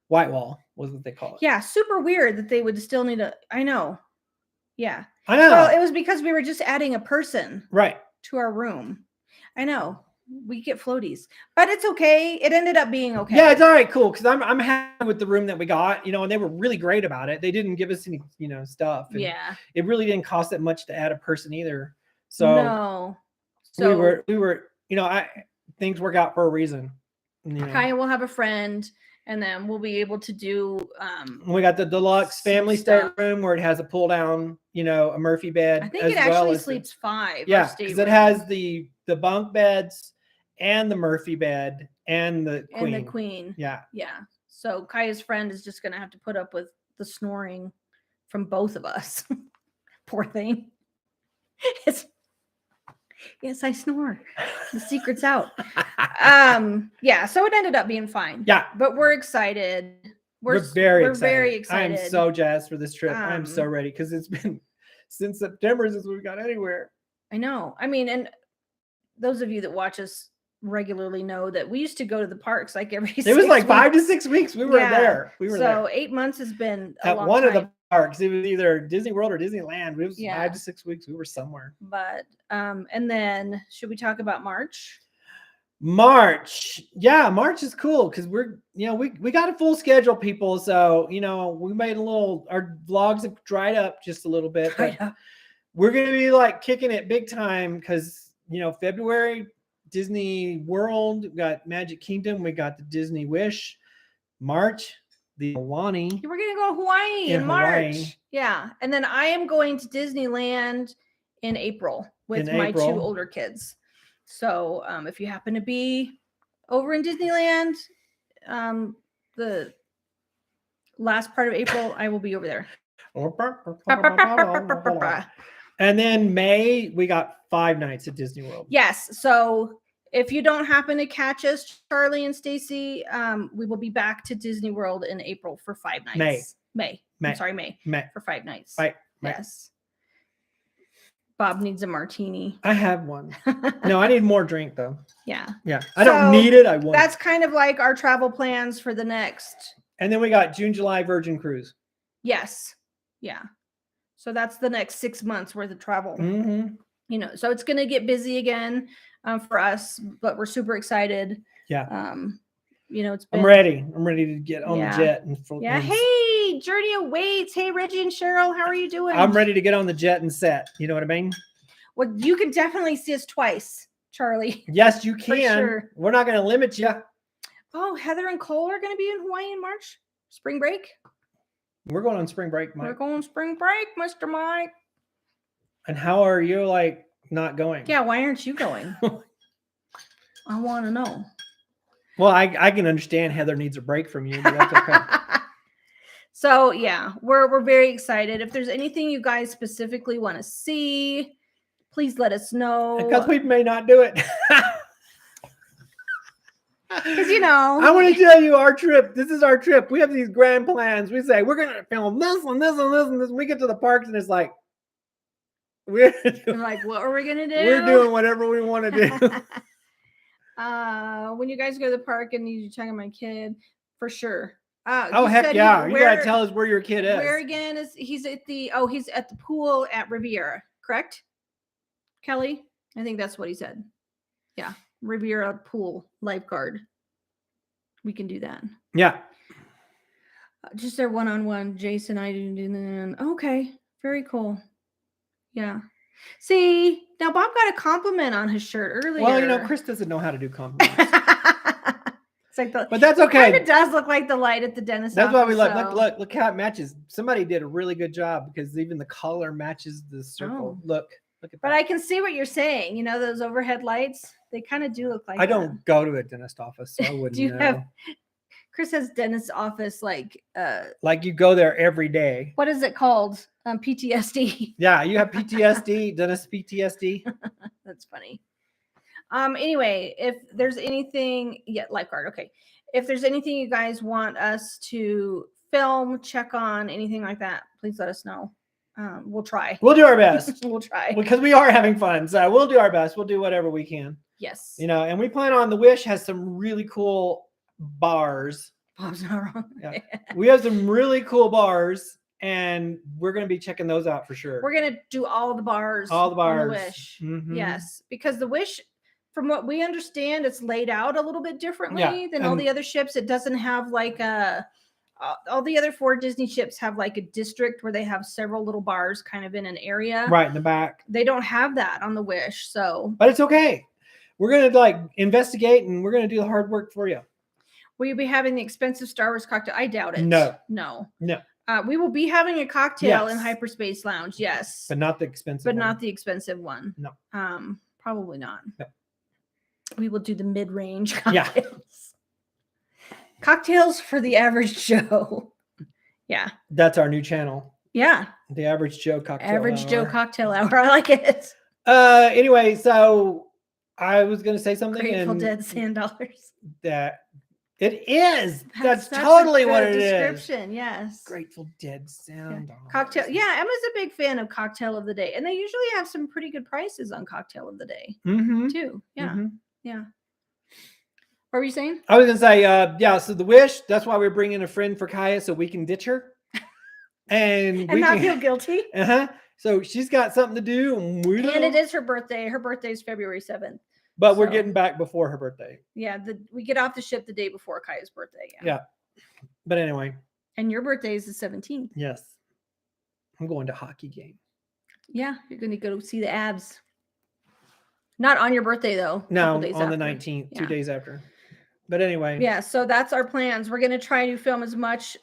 White wall was what they call it. Yeah, super weird that they would still need a. I know. Yeah. I know. Well, it was because we were just adding a person to our room. I know. We get floaties, but it's okay. It ended up being okay. Yeah, it's all right, cool. Because I'm happy with the room that we got, and they were really great about it. They didn't give us any, stuff. And yeah, it really didn't cost that much to add a person either. So no, so we were, things work out for a reason. Kaya will have a friend, and then we'll be able to do. We got the deluxe family stateroom where it has a pull down, a Murphy bed. I think it actually sleeps 5. Yeah, because it has the bunk beds and the Murphy bed and the queen. Yeah. Yeah. So Kaya's friend is just going to have to put up with the snoring from both of us. Poor thing. Yes, I snore. The secret's out. Yeah, so it ended up being fine. Yeah. But we're excited. We're very excited. I am so jazzed for this trip. I'm so ready because it's been since September since we've got anywhere. I know. I mean, and those of you that watch us regularly know that we used to go to the parks like every 6 weeks. It was like 5 to 6 weeks. We were there. We were there. So 8 months has been a at long one time. Of the parks. It was either Disney World or Disneyland. It was 5 to 6 weeks. We were somewhere. But and then should we talk about March? March. Yeah, March is cool because we're we got a full schedule, people. So we made our vlogs have dried up just a little bit. But we're gonna be like kicking it big time because February Disney World, we got Magic Kingdom, we got the Disney Wish. March, the Aulani. We're gonna go to Hawaii in March. Yeah, and then I am going to Disneyland in April with my 2 older kids. So if you happen to be over in Disneyland, the last part of April, I will be over there. And then May, we got 5 nights at Disney World. Yes. So if you don't happen to catch us, Charlie and Stacy, we will be back to Disney World in April for 5 nights. May. I'm sorry, May. For 5 nights. Right. Yes. Bob needs a martini. I have one. No, I need more drink though. Yeah. Yeah. I don't need it. I want That's kind of like our travel plans for the next. And then we got June, July Virgin Cruise. Yes. Yeah. So that's the next 6 months worth of travel. Mm-hmm. So it's going to get busy again for us, but we're super excited. Yeah. It's been, I'm ready. I'm ready to get on the jet and Hey, Journey Awaits. Hey, Reggie and Cheryl, how are you doing? I'm ready to get on the jet and set. You know what I mean? Well, you can definitely see us twice, Charlie. Yes, you can. Sure. We're not going to limit you. Oh, Heather and Cole are going to be in Hawaii in March. Spring break. We're going on spring break, Mike. We're going on spring break, Mr. Mike. And how are you not going? Yeah, why aren't you going? I want to know. Well, I can understand Heather needs a break from you, but that's okay. So yeah, we're very excited. If there's anything you guys specifically want to see, please let us know. Because we may not do it. Because you know, I want to tell you our trip. This is our trip. We have these grand plans. We say we're gonna film this and this and this and this. And we get to the parks and it's like we're I'm like, what are we gonna do? we're doing whatever we want to do. When you guys go to the park and you check on my kid, for sure. Oh heck yeah! You gotta tell us where your kid is. Where again is he's at the pool at Riviera, correct? Kelly, I think that's what he said. Yeah, Riviera pool lifeguard. We can do that. Yeah. Just their one-on-one. Jason, I do that. Okay, very cool. Yeah. See, now Bob got a compliment on his shirt earlier. Well, you know, Chris doesn't know how to do compliments. It's like but that's okay. It does look like the light at the dentist. That's why we look. Look how it matches. Somebody did a really good job because even the color matches the circle. Oh. Look at that. But I can see what you're saying. You know, those overhead lights, they kind of do look like I don't go to a dentist office, so I wouldn't do you know. have Chris has dentist office like you go there every day. What is it called? PTSD. Yeah, you have PTSD, dentist PTSD. That's funny. Anyway, if there's anything, lifeguard. Okay. If there's anything you guys want us to film, check on, anything like that, please let us know. We'll try. We'll do our best. We'll try. Because we are having fun. So we'll do our best. We'll do whatever we can. Yes. You know, and we plan on the Wish has some really cool bars. Bob's not wrong. Yeah. We have some really cool bars. And we're going to be checking those out for sure. We're going to do all the bars. All the bars. On the Wish. Mm-hmm. Yes. Because the Wish, from what we understand, it's laid out a little bit differently than all the other ships. It doesn't have like all the other 4 Disney ships have like a district where they have several little bars kind of in an area. Right in the back. They don't have that on the Wish. So. But it's okay. We're going to investigate and we're going to do the hard work for you. Will you be having the expensive Star Wars cocktail? I doubt it. No. We will be having a cocktail in Hyperspace Lounge, yes. But not the expensive one. No. Probably not. No. We will do the mid-range cocktails. Yeah. Cocktails for the average Joe. Yeah. That's our new channel. Yeah. The Average Joe Cocktail Average Joe Cocktail Hour. I like it. Anyway, so I was going to say something. Grateful Dead Sand Dollars. That it is. That's totally what it description, is. Yes. Grateful Dead Sound. Yeah. Cocktail. Yeah, Emma's a big fan of Cocktail of the Day, and they usually have some pretty good prices on Cocktail of the Day too. Yeah, yeah. What were you saying? I was gonna say, so the Wish. That's why we're bringing a friend for Kaya so we can ditch her, and we not feel guilty. So she's got something to do, and it is her birthday. Her birthday is February 7th. But we're getting back before her birthday. Yeah, we get off the ship the day before Kaya's birthday. Yeah. But anyway. And your birthday is the 17th. Yes. I'm going to a hockey game. Yeah, you're going to go see the Abs. Not on your birthday, though. No, on the 19th, 2 days after. But anyway. Yeah, so that's our plans. We're going to try to film as much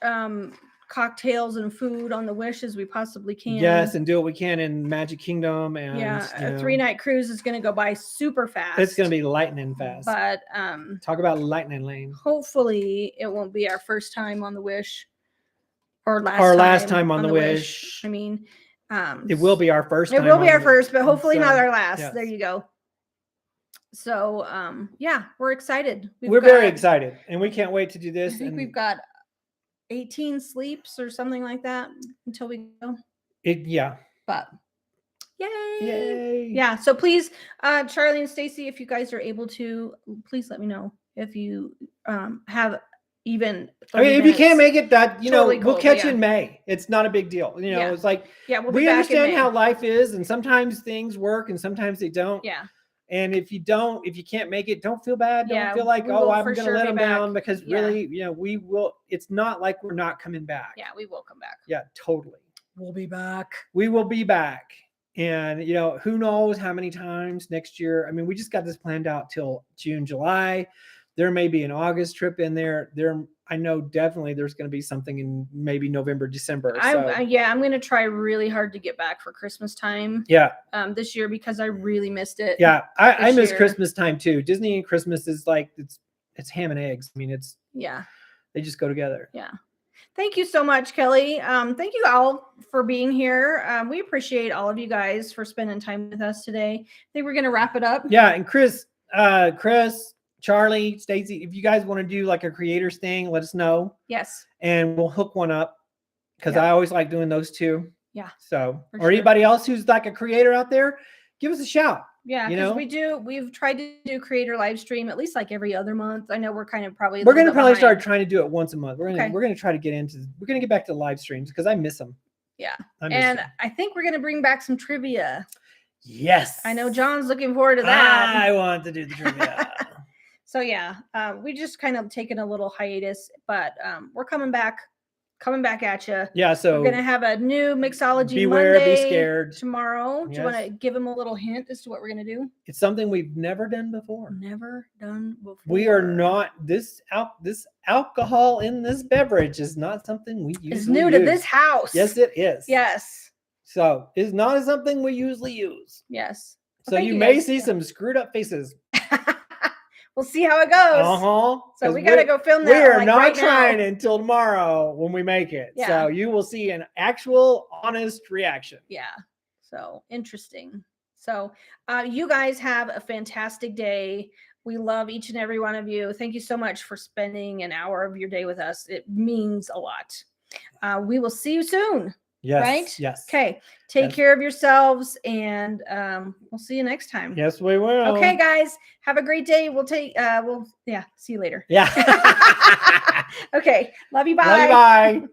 cocktails and food on the Wish as we possibly can. Yes, and do what we can in Magic Kingdom. And a 3-night cruise is going to go by super fast. It's going to be lightning fast. But talk about lightning lane. Hopefully it won't be our first time on the Wish or last time on the Wish. I mean, it will be our first. It will be our first, but hopefully not our last. Yes. There you go. So we're excited. We're very excited, and we can't wait to do this. I think we've got 18 sleeps or something like that until we go. But yay. Yeah. So please, Charlie and Stacy, if you guys are able to, please let me know if you have even. If you can't make it, we'll catch you in May. It's not a big deal. It's like we understand how life is, and sometimes things work and sometimes they don't. Yeah. And if you can't make it, don't feel bad. Don't feel like, I'm going to let them down, because really, we will. It's not like we're not coming back. Yeah, we will come back. Yeah, totally. We'll be back. We will be back. And, who knows how many times next year. I mean, we just got this planned out till June, July. There may be an August trip in there. I know definitely there's going to be something in maybe November, December. I'm going to try really hard to get back for Christmas time. Yeah. This year, because I really missed it. Yeah. I miss Christmas time too. Disney and Christmas is like, it's ham and eggs. I mean, they just go together. Yeah. Thank you so much, Kelly. Thank you all for being here. We appreciate all of you guys for spending time with us today. I think we're going to wrap it up. Yeah. And Chris, Charlie, Stacy, if you guys want to do like a creators thing, let us know. Yes. And we'll hook one up because I always like doing those too. Yeah. So, or anybody else who's like a creator out there, give us a shout. Yeah, because we've tried to do creator live stream at least like every other month. I know we're kind of probably we're gonna probably start trying to do it once a month. We're gonna try to we're gonna get back to live streams because I miss them. Yeah. I think we're gonna bring back some trivia. Yes. I know John's looking forward to that. I want to do the trivia. So yeah, we just kind of taken a little hiatus, but we're coming back at you. Yeah, so we're gonna have a new Mixology Beware, Monday be scared tomorrow. Yes. Do you want to give them a little hint as to what we're gonna do? It's something we've never done before. Never done before. We are not this alcohol in this beverage is not something we usually use. It's new to this house. Yes, it is. Yes. So it's not something we usually use. Yes. So you may see some screwed up faces. We'll see how it goes. So we got to go film that. We are not trying until tomorrow when we make it. Yeah. So you will see an actual honest reaction. Yeah. So interesting. So you guys have a fantastic day. We love each and every one of you. Thank you so much for spending an hour of your day with us. It means a lot. We will see you soon. Yes. Right? Yes. Okay. Take care of yourselves, and we'll see you next time. Yes, we will. Okay, guys. Have a great day. We'll see you later. Yeah. Okay. Love you. Bye. Love you. Bye.